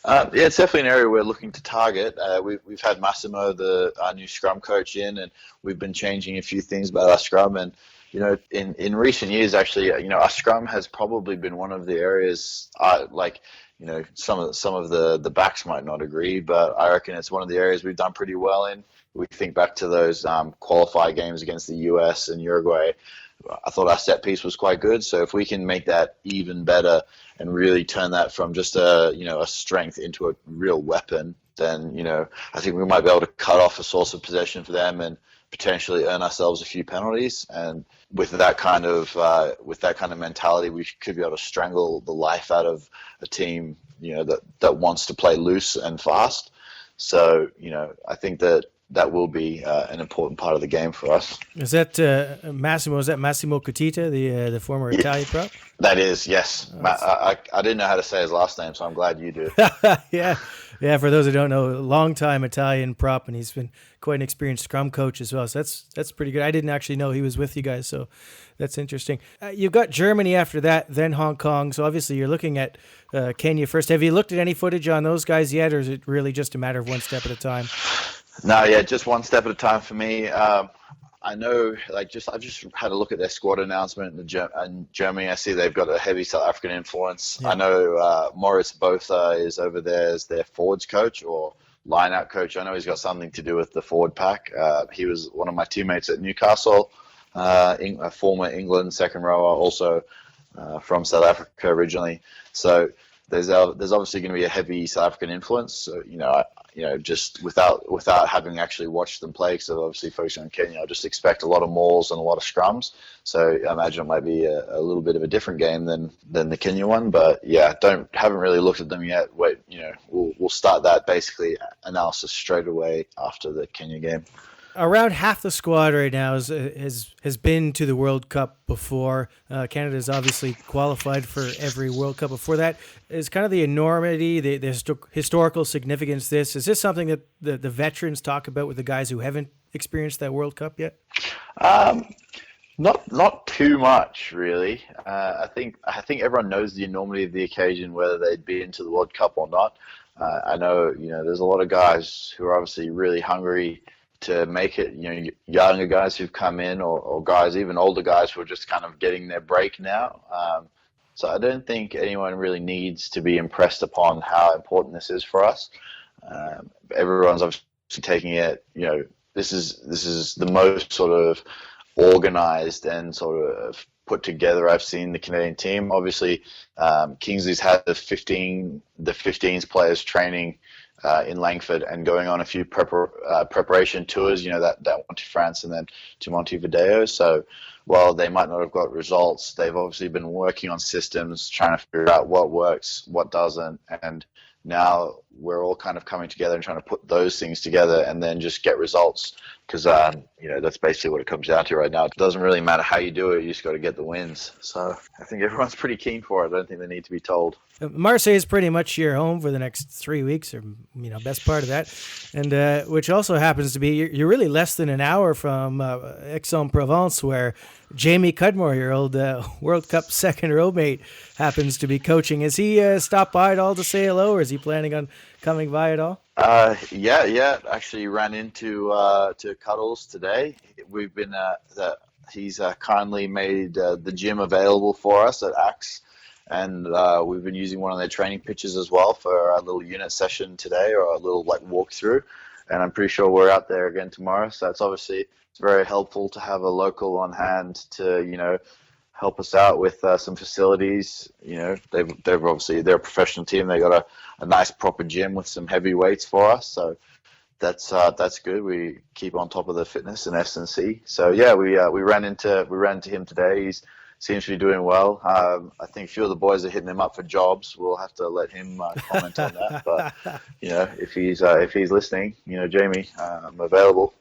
S4: Yeah, it's definitely an area we're looking to target. We've had Massimo, our new scrum coach, in, and we've been changing a few things about our scrum. And, in recent years, actually, our scrum has probably been one of the areas, some of the backs might not agree, but I reckon it's one of the areas we've done pretty well in. We think back to those qualifier games against the US and Uruguay. I thought our set piece was quite good. So if we can make that even better and really turn that from just a strength into a real weapon, then I think we might be able to cut off a source of possession for them and potentially earn ourselves a few penalties. And with that kind of mentality, we could be able to strangle the life out of a team that wants to play loose and fast. So I think that will be an important part of the game for us.
S1: Is that Massimo? Is that Massimo Cotita, the former Italian prop?
S4: That is, yes. I didn't know how to say his last name, so I'm glad you do.
S1: Yeah. For those who don't know, long-time Italian prop, and he's been quite an experienced scrum coach as well. So that's pretty good. I didn't actually know he was with you guys, so that's interesting. You've got Germany after that, then Hong Kong. So obviously you're looking at Kenya first. Have you looked at any footage on those guys yet, or is it really just a matter of one step at a time?
S4: No, yeah, just one step at a time for me. I know, like, I just had a look at their squad announcement in Germany. I see they've got a heavy South African influence.
S1: Yeah.
S4: I know Morris Botha is over there as their forwards coach or line-out coach. I know he's got something to do with the forward pack. He was one of my teammates at Newcastle, a former England second rower, also from South Africa originally. So there's obviously going to be a heavy South African influence. So, just without having actually watched them play, because they're obviously focusing on Kenya, I just expect a lot of mauls and a lot of scrums. So I imagine it might be a little bit of a different game than the Kenya one. But yeah, haven't really looked at them yet. Wait, we'll start that basically analysis straight away after the Kenya game.
S1: Around half the squad right now has been to the World Cup before. Canada's obviously qualified for every World Cup before that. Is kind of the enormity, the historical significance. Is this something that the veterans talk about with the guys who haven't experienced that World Cup yet?
S4: Not too much, really. I think everyone knows the enormity of the occasion, whether they'd be into the World Cup or not. I know, there's a lot of guys who are obviously really hungry to make it, younger guys who've come in or guys, even older guys who are just kind of getting their break now. So I don't think anyone really needs to be impressed upon how important this is for us. Everyone's obviously taking it, this is the most sort of organized and sort of put together I've seen the Canadian team. Obviously, Kingsley's had the 15s players training in Langford and going on a few preparation tours, that one to France and then to Montevideo. So while they might not have got results, they've obviously been working on systems, trying to figure out what works, what doesn't, and now we're all kind of coming together and trying to put those things together and then just get results, because that's basically what it comes down to right now. It doesn't really matter how you do it, you just got to get the wins. So I think everyone's pretty keen for it. I don't think they need to be told.
S1: Marseille is pretty much your home for the next 3 weeks, or best part of that, and which also happens to be you're really less than an hour from Aix-en-Provence, where Jamie Cudmore, your old World Cup second row mate, happens to be coaching. Has he stopped by at all to say hello, or is he planning on coming by at all?
S4: Yeah. Actually, ran into to Cuddles today. We've been he's kindly made the gym available for us at Axe. And we've been using one of their training pitches as well for our little unit session today, or a little walkthrough. And I'm pretty sure we're out there again tomorrow. So it's very helpful to have a local on hand to, help us out with some facilities. They're a professional team. They got a nice proper gym with some heavy weights for us. So that's good. We keep on top of the fitness and S&C. So yeah, we ran into him today. Seems to be doing well. I think a few of the boys are hitting him up for jobs. We'll have to let him comment on that. But if he's listening, Jamie, I'm available.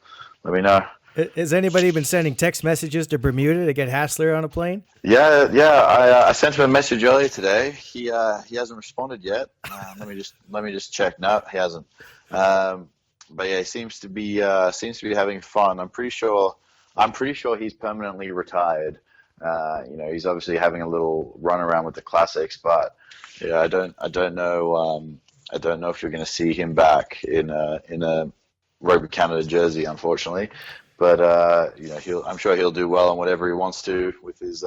S4: Let me know.
S1: Has anybody been sending text messages to Bermuda to get Hassler on a plane?
S4: Yeah. I sent him a message earlier today. He hasn't responded yet. Let me just check. No, he hasn't. But yeah, he seems to be having fun. I'm pretty sure he's permanently retired. He's obviously having a little run around with the classics, but yeah, I don't know if you're going to see him back in a Rugby Canada jersey, unfortunately. But I'm sure he'll do well on whatever he wants to with his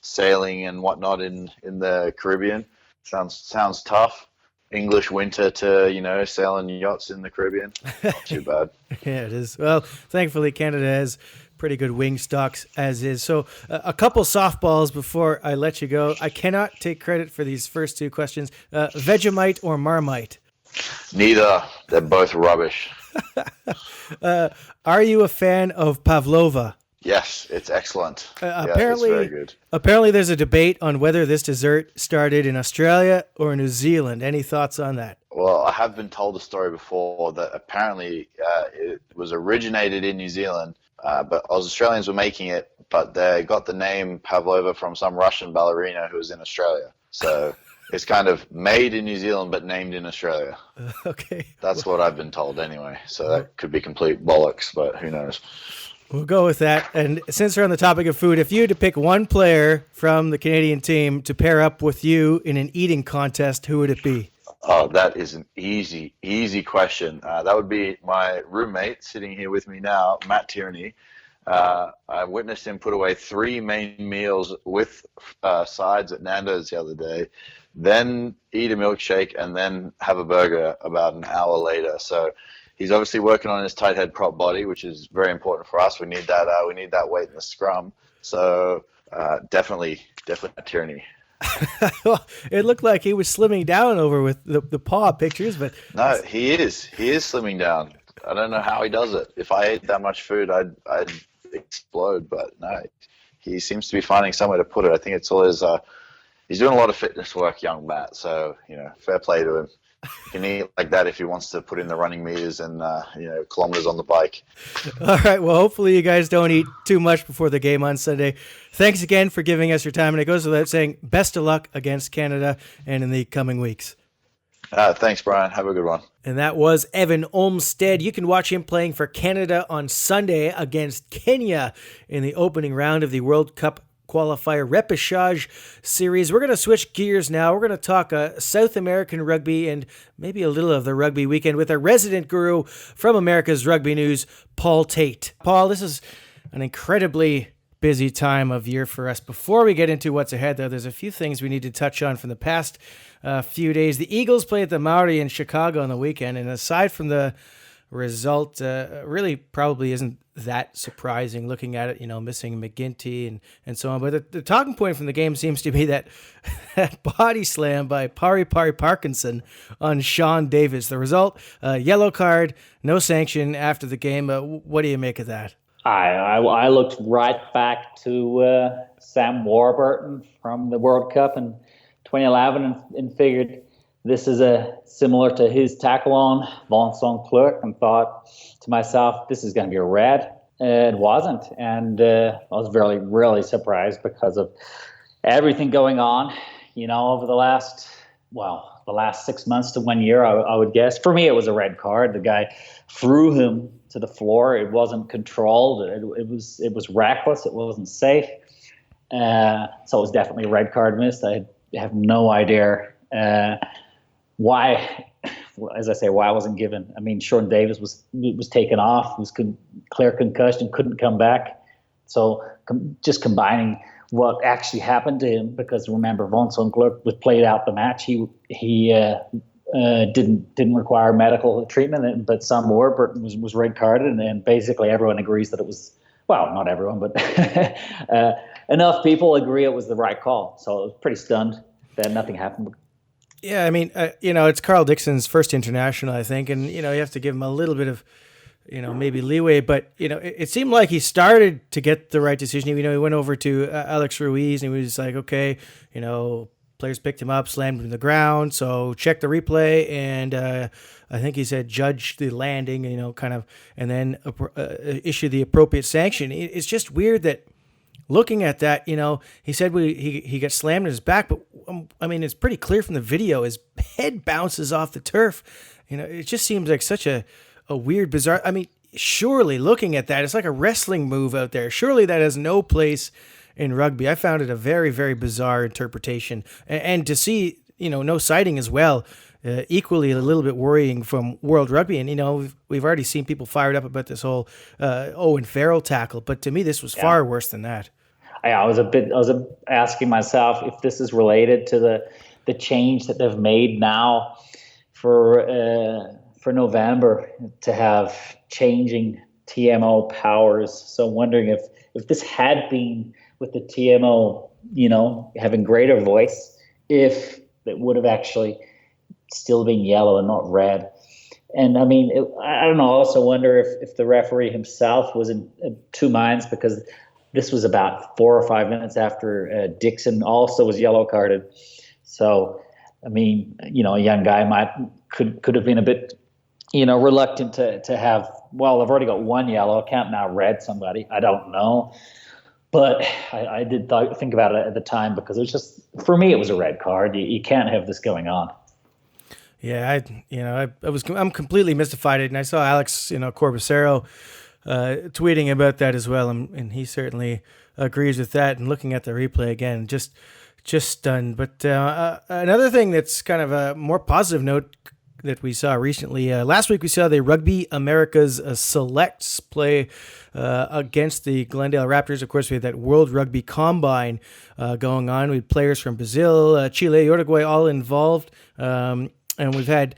S4: sailing and whatnot in the Caribbean. Sounds tough. English winter to sailing yachts in the Caribbean. Not too bad.
S1: Yeah, it is. Well, thankfully Canada has pretty good wing stocks as is. So a couple softballs before I let you go. I cannot take credit for these first two questions. Vegemite or Marmite?
S4: Neither. They're both rubbish.
S1: Are you a fan of pavlova?
S4: Yes, it's excellent.
S1: Apparently,
S4: it's very good.
S1: Apparently there's a debate on whether this dessert started in Australia or New Zealand. Any thoughts on that?
S4: Well, I have been told the story before that apparently it was originated in New Zealand, but Australians were making it, but they got the name pavlova from some Russian ballerina who was in Australia. So it's kind of made in New Zealand but named in Australia.
S1: Okay.
S4: That's what I've been told anyway. So that could be complete bollocks, but who knows?
S1: We'll go with that. And since we're on the topic of food, if you had to pick one player from the Canadian team to pair up with you in an eating contest, who would it be?
S4: Oh, that is an easy question. That would be my roommate sitting here with me now, Matt Tierney. I witnessed him put away 3 main meals with sides at Nando's the other day, then eat a milkshake, and then have a burger about an hour later. So he's obviously working on his tight head prop body, which is very important for us. We need that. We need that weight in the scrum. So definitely a tyranny.
S1: Well, it looked like he was slimming down over with the paw pictures, but
S4: no, he is slimming down. I don't know how he does it. If I ate that much food, I'd explode. But no, he seems to be finding somewhere to put it. I think it's all his. He's doing a lot of fitness work, young Matt. So fair play to him. He can eat like that if he wants to put in the running meters and kilometers on the bike.
S1: All right. Well, hopefully you guys don't eat too much before the game on Sunday. Thanks again for giving us your time, and it goes without saying, best of luck against Canada and in the coming weeks.
S4: Thanks, Brian. Have a good one.
S1: And that was Evan Olmstead. You can watch him playing for Canada on Sunday against Kenya in the opening round of the World Cup qualifier repechage series. We're going to switch gears now. We're going to talk South American rugby and maybe a little of the rugby weekend with our resident guru from America's Rugby News, Paul Tait. Paul, this is an incredibly busy time of year for us. Before we get into what's ahead, though, there's a few things we need to touch on from the past few days. The Eagles play at the Maori in Chicago on the weekend, and aside from the result, really probably isn't that surprising looking at it, missing McGinty and so on. But the talking point from the game seems to be that body slam by Pari Parkinson on Sean Davis. The result, yellow card, no sanction after the game. What do you make of that?
S5: I looked right back to Sam Warburton from the World Cup in 2011 and figured this is similar to his tackle on Vincent Clerc, and thought to myself, this is going to be a red. It wasn't, and I was really surprised because of everything going on, over the last 6 months to 1 year, I would guess. For me, it was a red card. The guy threw him to the floor. It wasn't controlled. It was reckless. It wasn't safe. So it was definitely a red card missed. I have no idea why, as I say, why I wasn't given. I mean, Sean Davis was taken off, was clear concussion, couldn't come back. So just combining what actually happened to him, because remember, Vincent Clerc was played out the match. He didn't require medical treatment, but Sam Warburton was red carded, and basically everyone agrees that it was, well, not everyone, but enough people agree it was the right call. So I was pretty stunned that nothing happened.
S1: Yeah, I mean, it's Carl Dixon's first international, I think, and, you have to give him a little bit of, maybe leeway, but, it seemed like he started to get the right decision. He went over to Alex Ruiz, and he was like, okay, players picked him up, slammed him to the ground, so check the replay, and I think he said judge the landing, and then issue the appropriate sanction. It's just weird that looking at that, he said he got slammed in his back, but I mean, it's pretty clear from the video, his head bounces off the turf. It just seems like such a weird, bizarre, I mean, surely looking at that, it's like a wrestling move out there. Surely that has no place in rugby. I found it a very, very bizarre interpretation. And to see, no citing as well, equally a little bit worrying from World Rugby. And, we've already seen people fired up about this whole Owen Farrell tackle. But to me, this was far worse than that.
S5: I was asking myself if this is related to the change that they've made now for November to have changing TMO powers. So I'm wondering if this had been with the TMO, having greater voice, if it would have actually still been yellow and not red. And I mean, I don't know. I also wonder if the referee himself was in two minds, because this was about 4 or 5 minutes after Dixon also was yellow carded. So, I mean, a young guy could have been a bit, reluctant to have, well, I've already got one yellow, can't now red somebody. I don't know. But I did think about it at the time, because it was just, for me, it was a red card. You can't have this going on.
S1: Yeah, I'm completely mystified, and I saw Alex, Corbacero tweeting about that as well, and he certainly agrees with that. And looking at the replay again, just stunned. But another thing that's kind of a more positive note that we saw recently. Last week we saw the Rugby Americas Selects play against the Glendale Raptors. Of course, we had that World Rugby Combine going on. We had players from Brazil, Chile, Uruguay all involved. And we've had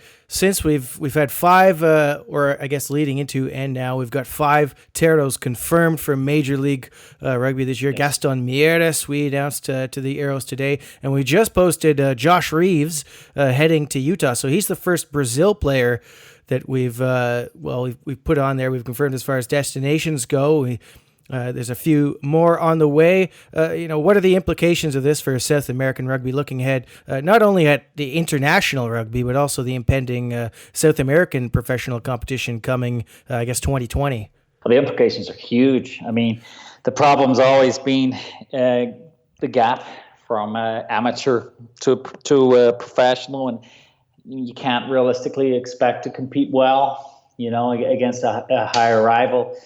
S1: five, or I guess leading into, and now we've got 5 Teros confirmed for Major League Rugby this year. Yes. Gaston Mieres, we announced to the Arrows today, and we just posted Josh Reeves heading to Utah. So he's the first Brazil player that we've put on there. We've confirmed as far as destinations go. There's a few more on the way. What are the implications of this for South American rugby looking ahead, not only at the international rugby, but also the impending South American professional competition coming, 2020?
S5: Well, the implications are huge. I mean, the problem's always been the gap from amateur to professional, and you can't realistically expect to compete well, against a higher rival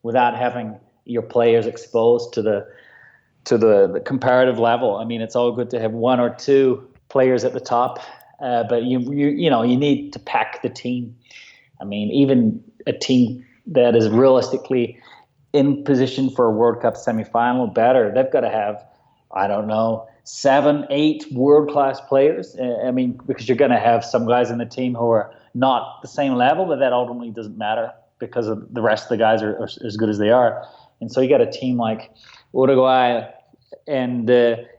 S5: without having your players exposed to the comparative level. I mean, it's all good to have 1 or 2 players at the top, but you need to pack the team. I mean, even a team that is realistically in position for a World Cup semifinal, better, they've got to have, 7, 8 world-class players. Because you're going to have some guys in the team who are not the same level, but that ultimately doesn't matter because of the rest of the guys are as good as they are. And so you got a team like Uruguay, and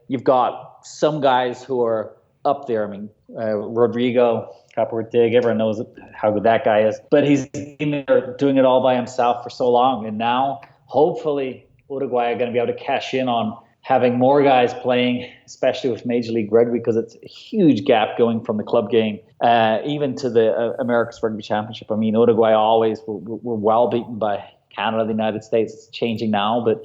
S5: you've got some guys who are up there. I mean, Rodrigo Caportig, everyone knows how good that guy is. But he's been there doing it all by himself for so long. And now, hopefully, Uruguay are going to be able to cash in on having more guys playing, especially with Major League Rugby, because it's a huge gap going from the club game even to the America's Rugby Championship. I mean, Uruguay always were well beaten by Canada, the United States. It's changing now, but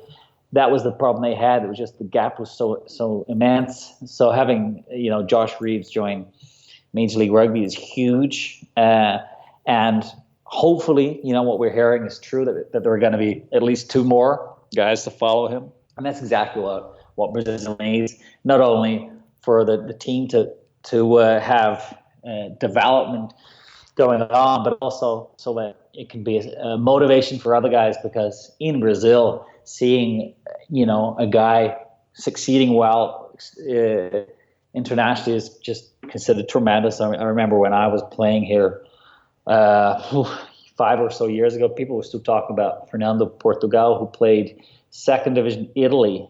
S5: that was the problem they had. It was just the gap was so immense. So having Josh Reeves join Major League Rugby is huge, and hopefully what we're hearing is true, that there are going to be at least 2 more guys to follow him, and that's exactly what Brazil needs. Not only for the team to have development going on, but also so that it can be a motivation for other guys, because in Brazil, seeing a guy succeeding well internationally is just considered tremendous. I remember when I was playing here 5 or so years ago, people were still talking about Fernando Portugal, who played 2nd Division Italy,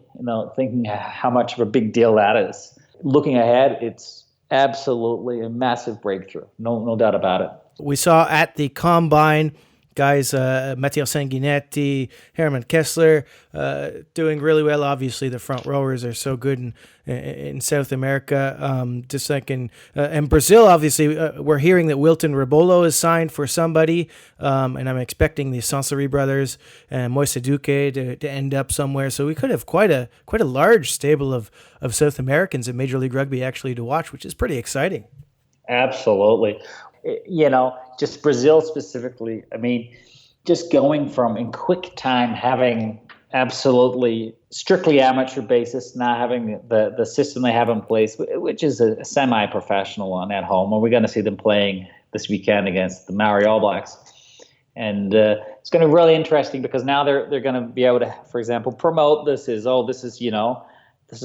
S5: thinking how much of a big deal that is. Looking ahead, it's absolutely a massive breakthrough. No doubt about it.
S1: We saw at the Combine guys, Matteo Sanguinetti, Herman Kessler, doing really well. Obviously, the front rowers are so good in South America. And Brazil, obviously, we're hearing that Wilton Rebolo is signed for somebody, and I'm expecting the Sansari brothers and Moise Duque to end up somewhere. So we could have quite a large stable of South Americans in Major League Rugby actually to watch, which is pretty exciting.
S5: Absolutely. Just Brazil specifically, I mean, just going from in quick time having absolutely strictly amateur basis, now having the system they have in place, which is a semi-professional one at home, and we're going to see them playing this weekend against the Maori All Blacks. And it's going to be really interesting because now they're going to be able to, for example, promote this is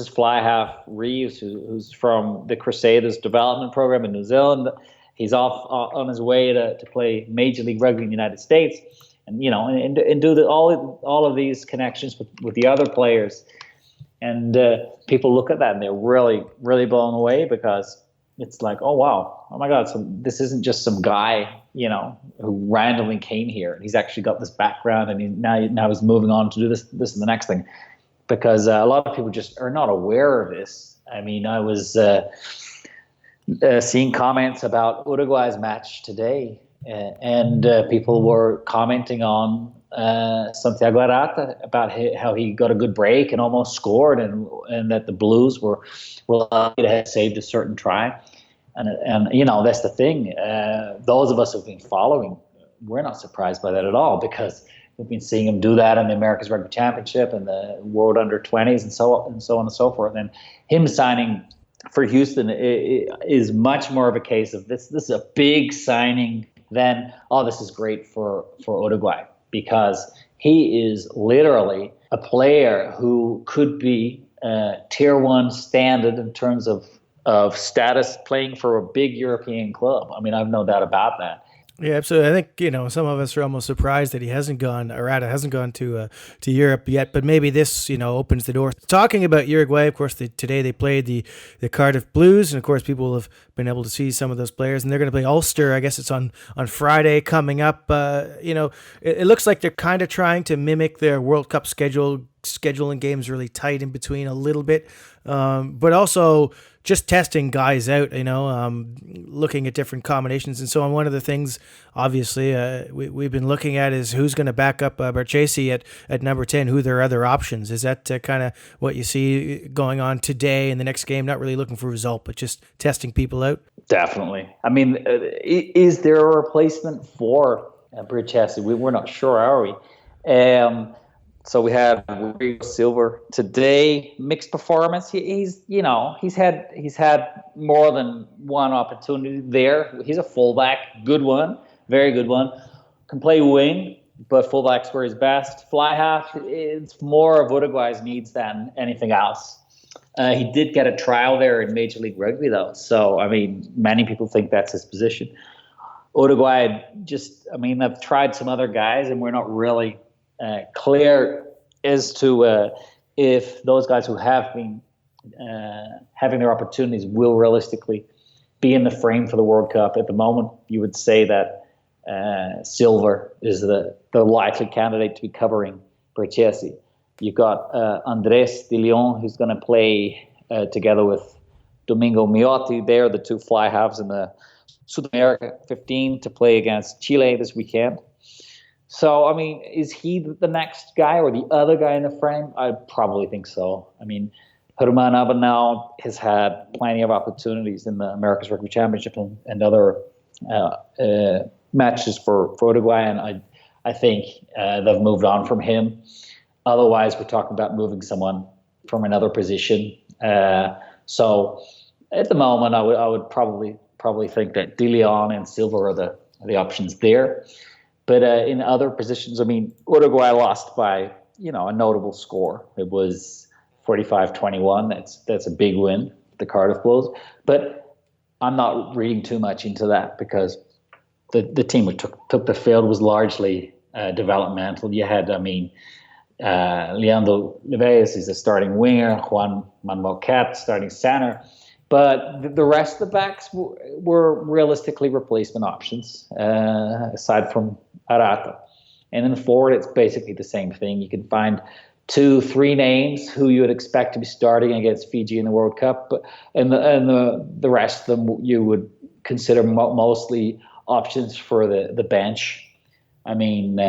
S5: Fly Half Reeves, who's from the Crusaders development program in New Zealand. He's off on his way to play Major League Rugby in the United States, and do all of these connections with the other players. And people look at that and they're really, really blown away, because it's like, oh wow, oh my God, so this isn't just some guy, who randomly came here, and he's actually got this background, and now he's moving on to do this and the next thing, because a lot of people just are not aware of this. I mean, I was seeing comments about Uruguay's match today, and people were commenting on Santiago Arata about how he got a good break and almost scored, and that the Blues were lucky to have saved a certain try. And that's the thing. Those of us who've been following, we're not surprised by that at all, because we've been seeing him do that in the America's Rugby Championship and the World Under-20s and so on and so forth. And him signing for Houston, it is much more of a case of this is a big signing than, oh, this is great for Uruguay, because he is literally a player who could be tier one standard in terms of status, playing for a big European club. I mean, I've no doubt about that.
S1: Yeah, absolutely. I think, some of us are almost surprised that he hasn't gone, or rather hasn't gone to Europe yet, but maybe this, opens the door. Talking about Uruguay, of course, today they played the Cardiff Blues, and of course people have been able to see some of those players, and they're going to play Ulster. I guess it's on Friday coming up. It looks like they're kind of trying to mimic their World Cup scheduling games really tight in between a little bit, but also just testing guys out, looking at different combinations and so on. One of the things, obviously, we've been looking at is who's going to back up Barchesi at number 10, who their other options. Is that kind of what you see going on today in the next game? Not really looking for a result, but just testing people out? Definitely.
S5: I mean, is there a replacement for Barchesi? We're not sure, are we? So we have Silver today, mixed performance. He's had more than one opportunity there. He's a fullback, good one, very good one. Can play wing, but fullback's where he's best. Fly half, it's more of Uruguay's needs than anything else. He did get a trial there in Major League Rugby, though. So, I mean, many people think that's his position. Uruguay I've tried some other guys, and we're not really clear as to if those guys who have been having their opportunities will realistically be in the frame for the World Cup. At the moment, you would say that Silver is the likely candidate to be covering Barchesi. You've got Andres de Leon, who's going to play together with Domingo Miotti. They're the two fly halves in the South America 15 to play against Chile this weekend. So, I mean, is he the next guy or the other guy in the frame? I probably think so. I mean, Herman Abanal has had plenty of opportunities in the America's Rugby Championship and other matches for Uruguay, and I think they've moved on from him. Otherwise, we're talking about moving someone from another position. So, at the moment, I would probably think that De Leon and Silva are the options there. But in other positions, I mean, Uruguay lost by, a notable score. It was 45-21. That's a big win, the Cardiff Blues. But I'm not reading too much into that because the team who took the field was largely developmental. You had, Leandro Leves is a starting winger, Juan Manuel Cat starting center. But the rest of the backs were realistically replacement options, aside from Arata. And then forward, it's basically the same thing. You can find 2-3 names who you would expect to be starting against Fiji in the World Cup, and the rest of them you would consider mostly options for the bench. I mean,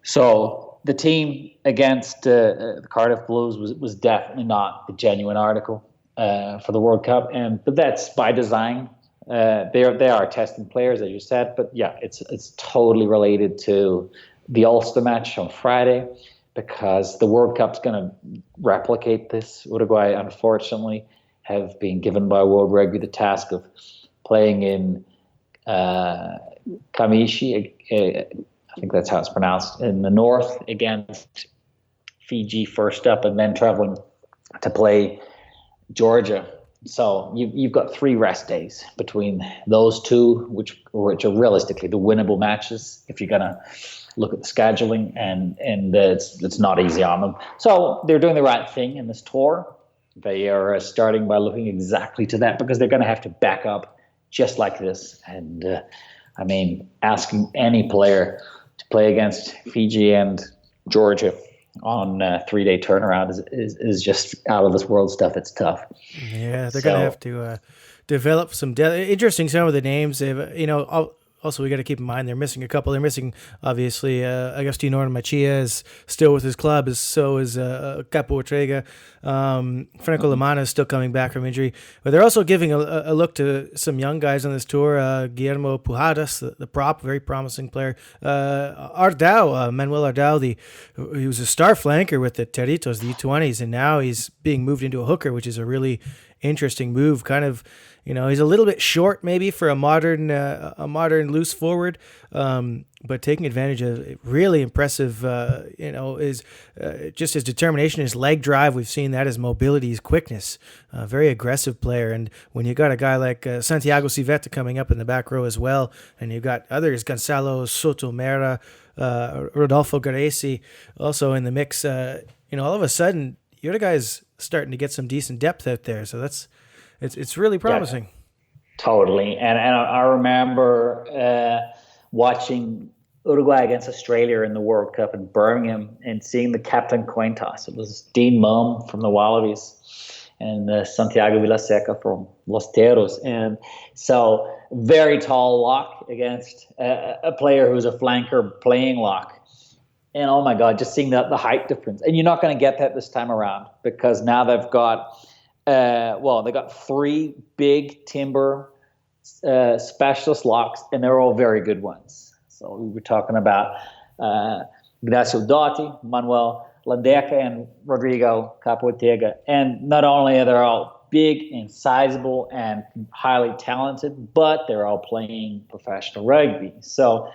S5: so the team against the Cardiff Blues was definitely not the genuine article for the World Cup, but that's by design. They are testing players, as you said, but yeah, it's totally related to the Ulster match on Friday, because the World Cup's going to replicate this. Uruguay, unfortunately, have been given by World Rugby the task of playing in Kamishi, I think that's how it's pronounced, in the north against Fiji first up, and then traveling to play Georgia. So you've got 3 rest days between those two, which are realistically the winnable matches if you're going to look at the scheduling, and it's not easy on them. So they're doing the right thing in this tour. They are starting by looking exactly to that, because they're going to have to back up just like this. And asking any player to play against Fiji and Georgia on a 3-day turnaround is just out of this world stuff. It's tough.
S1: Yeah, they're going to have to develop some interesting. Some of the names they've, also we got to keep in mind they're missing a couple. They're missing, obviously, Agustino Machia is still with his club, so is Capo Ortega. Franco Lamana is still coming back from injury, but they're also giving a look to some young guys on this tour. Guillermo Pujadas, the prop, very promising player. Manuel Ardao, he was a star flanker with the Territos, the U20s, and now he's being moved into a hooker, which is a really interesting move. Kind of, he's a little bit short maybe for a modern loose forward, but taking advantage of really impressive, is just his determination, his leg drive. We've seen that, his mobility, his quickness, very aggressive player. And when you got a guy like Santiago Civetta coming up in the back row as well, and you've got others, Gonzalo Sotomera, Rodolfo Garesi also in the mix, all of a sudden you're the guys starting to get some decent depth out there. So it's really promising.
S5: Yeah, totally. And I remember watching Uruguay against Australia in the World Cup in Birmingham and seeing the captain coin toss. It was Dean Mumm from the Wallabies and Santiago Vilaseca from Los Teros. And so very tall lock against a player who's a flanker playing lock. And oh my God, just seeing the height difference. And you're not going to get that this time around because now they've got, they got 3 big timber specialist locks, and they're all very good ones. So we were talking about Ignacio Dotti, Manuel Landeca, and Rodrigo Capoetega. And not only are they all big and sizable and highly talented, but they're all playing professional rugby. So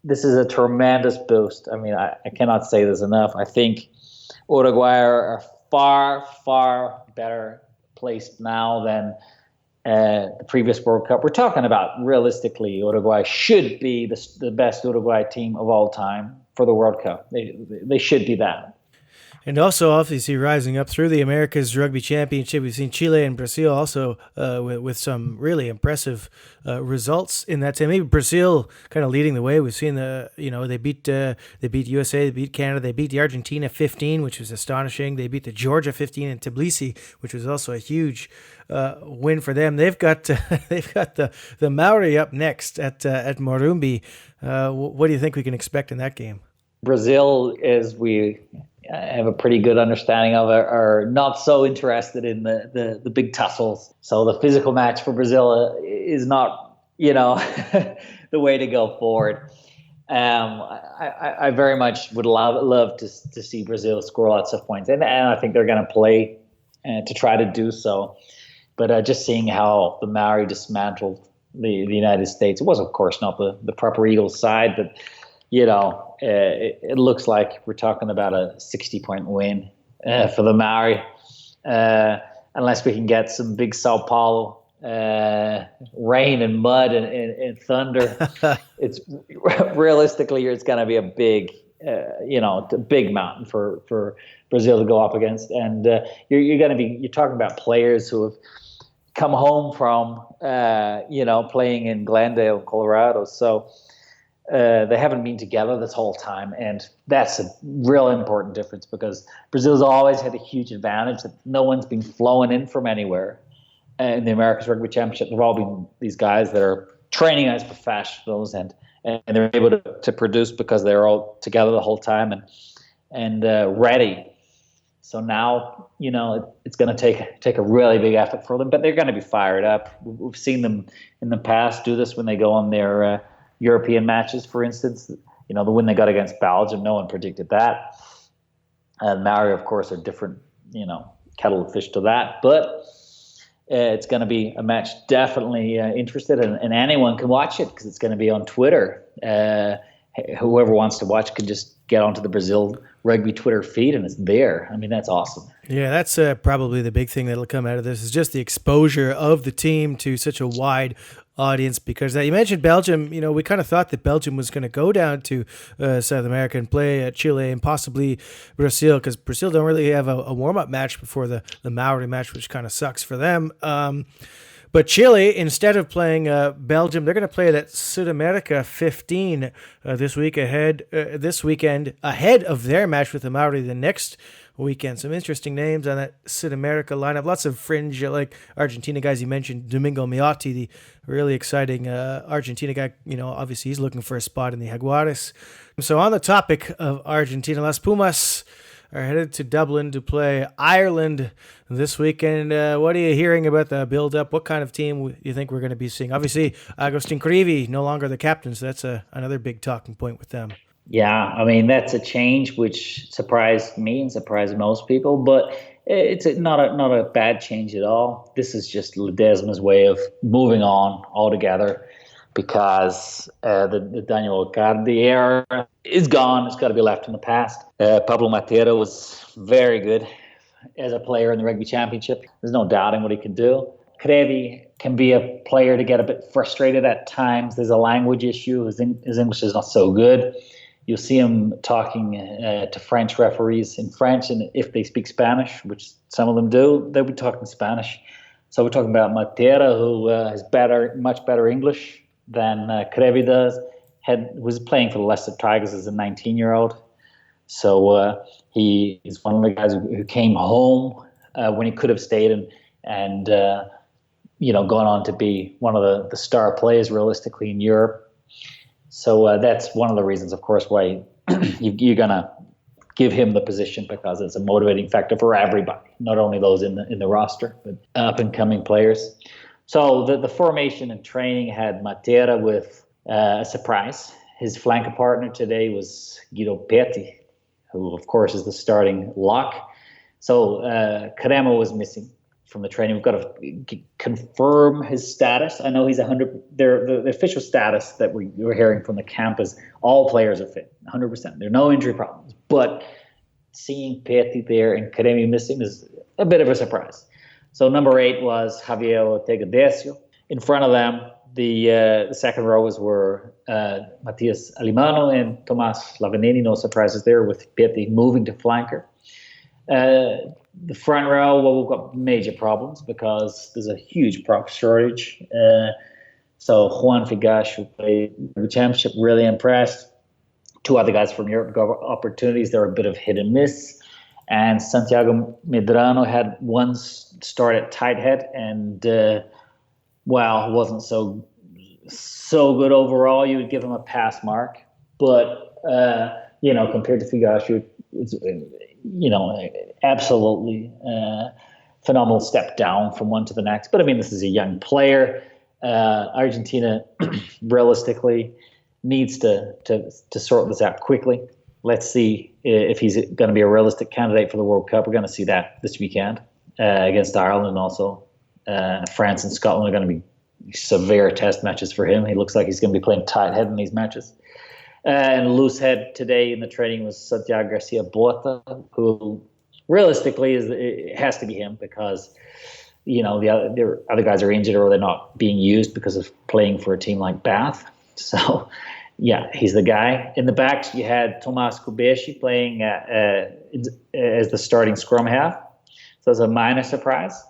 S5: this is a tremendous boost. I mean, I cannot say this enough. I think Uruguay are far, far better placed now than the previous World Cup. We're talking about, realistically, Uruguay should be the best Uruguay team of all time for the World Cup. They should be that.
S1: And also, obviously, rising up through the Americas Rugby Championship, we've seen Chile and Brazil also with some really impressive results in that team. Maybe Brazil kind of leading the way. We've seen they beat USA, they beat Canada, they beat the Argentina 15, which was astonishing. They beat the Georgia 15 in Tbilisi, which was also a huge win for them. They've got the Maori up next at Morumbi. What do you think we can expect in that game?
S5: Brazil, as we have a pretty good understanding of, are not so interested in the big tussles. So the physical match for Brazil is not, the way to go forward. I very much would love to see Brazil score lots of points, and I think they're going to play to try to do so. But just seeing how the Maori dismantled the United States, it was of course not the proper Eagles side, but it looks like we're talking about a 60-point win for the Maori, unless we can get some big Sao Paulo rain and mud and thunder. It's realistically, it's going to be a big, big mountain for Brazil to go up against, and you're talking about players who have come home from playing in Glendale, Colorado, so. They haven't been together this whole time, and that's a real important difference because Brazil's always had a huge advantage that no one's been flowing in from anywhere. In the Americas Rugby Championship, they've all been these guys that are training as professionals, and they're able to produce because they're all together the whole time and ready. So now, it's going to take a really big effort for them, but they're going to be fired up. We've seen them in the past do this when they go on their European matches, for instance. The win they got against Belgium, no one predicted that. And Maori, of course, are different, kettle of fish to that. But it's going to be a match definitely interested, and anyone can watch it because it's going to be on Twitter. Whoever wants to watch can just get onto the Brazil Rugby Twitter feed, and it's there. I mean, that's awesome.
S1: Yeah, that's probably the big thing that'll come out of this is just the exposure of the team to such a wide audience, because you mentioned Belgium. We kind of thought that Belgium was going to go down to South America and play Chile and possibly Brazil, because Brazil don't really have a warm-up match before the Maori match, which kind of sucks for them. But Chile, instead of playing Belgium, they're going to play that Sudamerica 15 this weekend ahead of their match with the Maori the next weekend. Some interesting names on that Sudamerica lineup. Lots of fringe, like Argentina guys. You mentioned Domingo Miotti, the really exciting Argentina guy. Obviously he's looking for a spot in the Jaguares. So on the topic of Argentina, Las Pumas are headed to Dublin to play Ireland this weekend. What are you hearing about the build-up? What kind of team you think we're going to be seeing? Obviously, Agustin Creevy no longer the captain, so that's another big talking point with them.
S5: Yeah, I mean, that's a change which surprised me and surprised most people, but it's not a bad change at all. This is just Ledesma's way of moving on altogether, because the Daniel Ricciardi era is gone. It's got to be left in the past. Pablo Matera was very good as a player in the Rugby Championship. There's no doubting what he can do. Krevi can be a player to get a bit frustrated at times. There's a language issue. His English is not so good. You'll see him talking to French referees in French, and if they speak Spanish, which some of them do, they'll be talking Spanish. So we're talking about Matera, who has much better English than Krevi does. Was playing for the Leicester Tigers as a 19-year-old. So he is one of the guys who came home when he could have stayed and gone on to be one of the star players realistically in Europe. So that's one of the reasons, of course, why you're going to give him the position, because it's a motivating factor for everybody, not only those in the roster, but up-and-coming players. So the formation and training had Matera with a surprise. His flanker partner today was Guido Petti, who, of course, is the starting lock. So Cremo was missing from the training. We've got to confirm his status. I know he's 100. The official status that we're hearing from the camp is all players are fit, 100%. There are no injury problems. But seeing Petti there and Cremo missing is a bit of a surprise. So number 8 was Javier Ortega-Decio. In front of them, the second rowers were Matias Alimano and Tomas Lavanini. No surprises there, with Petti moving to flanker. The front row, well, we've got major problems because there's a huge prop shortage. So Juan Figash, who played the championship, really impressed. 2 other guys from Europe got opportunities. They were a bit of hit and miss. And Santiago Medrano had one start at tight head, and wasn't so good overall. You would give him a pass mark, but compared to Figash, it's absolutely phenomenal step down from one to the next. But I mean, this is a young player. Argentina realistically needs to sort this out quickly. Let's see if he's going to be a realistic candidate for the World Cup. We're going to see that this weekend against Ireland, and also France and Scotland are going to be severe test matches for him. He looks like he's going to be playing tight head in these matches. And loose head today in the training was Santiago Garcia Bota, who realistically it has to be him, because the other guys are injured or they're not being used because of playing for a team like Bath. So, yeah, he's the guy. In the backs, you had Tomas Kubeshi playing as the starting scrum half. So it's a minor surprise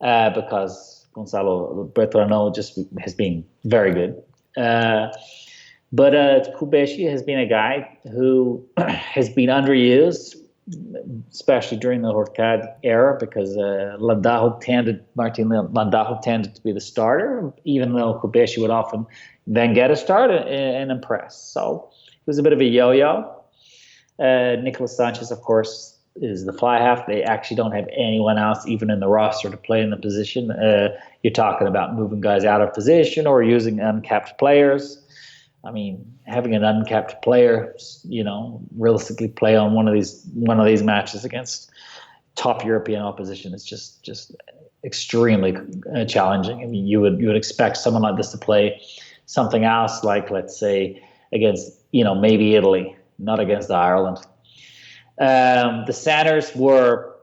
S5: because Gonzalo Bertrano just has been very good. But Kubeshi has been a guy who has been underused, especially during the Horcad era, because Martin Landajo tended to be the starter, even though Kubeshi would often then get a start and impress. So it was a bit of a yo-yo. Nicolas Sanchez, of course, is the fly half. They actually don't have anyone else even in the roster to play in the position. You're talking about moving guys out of position or using uncapped players. I mean, having an uncapped player, realistically play on one of these matches against top European opposition is just extremely challenging. I mean, you would expect someone like this to play something else, like, let's say, against maybe Italy, not against Ireland. The centers were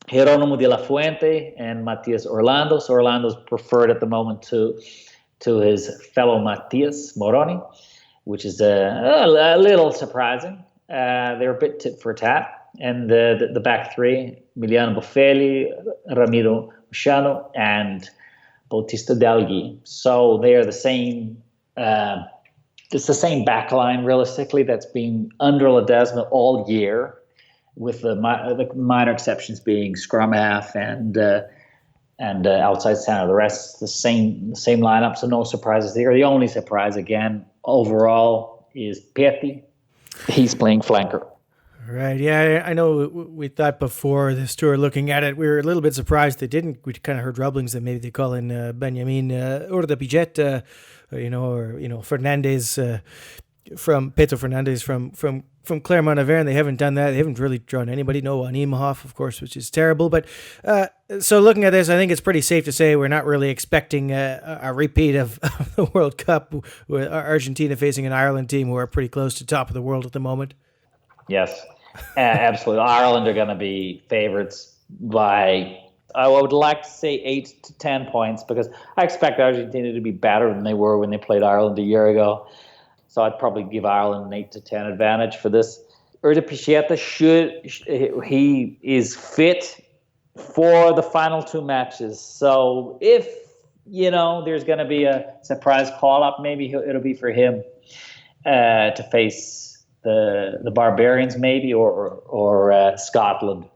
S5: Jerónimo de la Fuente and Matias Orlando. So Orlando's preferred at the moment to his fellow Matias Moroni, which is a little surprising. They're a bit tit for tat. And the back three, Emiliano Boffelli, Ramiro Mushano, and Bautista Delgui. So they are the same. It's the same back line, realistically, that's been under Ledesma all year, with the minor exceptions being scrum half and outside center. The rest the same lineup, so no surprises there. The only surprise, again, overall, is Petti. He's playing flanker.
S1: Right, yeah, I know we thought before this tour, looking at it, we were a little bit surprised they didn't. We kind of heard rumblings that maybe they call in Benjamin Urda Piget, or Fernandez from Peto Fernandez from Clermont-Auvergne. They haven't done that. They haven't really drawn anybody. No, on Imhoff, of course, which is terrible. But so looking at this, I think it's pretty safe to say we're not really expecting a repeat of the World Cup with Argentina facing an Ireland team who are pretty close to top of the world at the moment.
S5: Yes, absolutely. Ireland are going to be favorites by, I would like to say 8 to 10 points, because I expect Argentina to be better than they were when they played Ireland a year ago. So I'd probably give Ireland an 8 to 10 advantage for this. Urda Picheta he is fit for the final 2 matches. So if, there's going to be a surprise call-up, maybe it'll be for him to face the Barbarians maybe, or Scotland.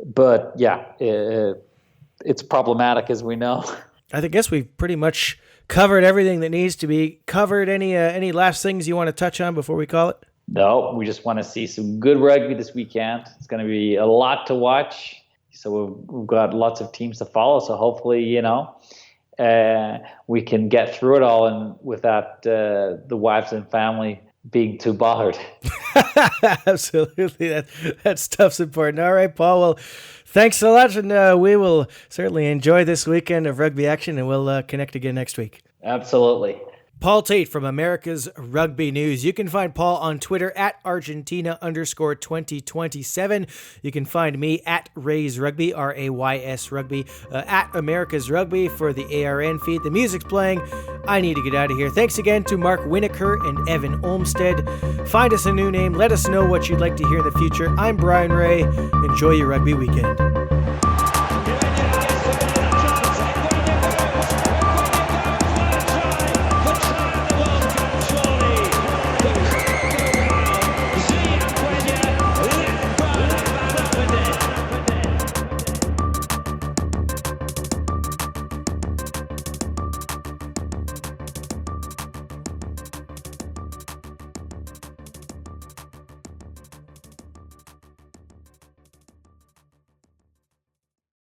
S5: But yeah, it's problematic, as we know.
S1: I guess we've pretty much covered everything that needs to be covered. Any last things you want to touch on before we call it?
S5: No, we just want to see some good rugby this weekend. It's going to be a lot to watch. So we've got lots of teams to follow. So hopefully, we can get through it all, and without the wives and family being too bothered.
S1: Absolutely. That stuff's important. All right, Paul. Well, thanks a lot. And we will certainly enjoy this weekend of rugby action, and we'll connect again next week.
S5: Absolutely.
S1: Paul Tait from America's Rugby News. You can find Paul on Twitter at Argentina_2027. You can find me at Rays Rugby, RAYS Rugby, at America's Rugby for the ARN feed. The music's playing. I need to get out of here. Thanks again to Mark Winokur and Evan Olmstead. Find us a new name. Let us know what you'd like to hear in the future. I'm Brian Ray. Enjoy your rugby weekend.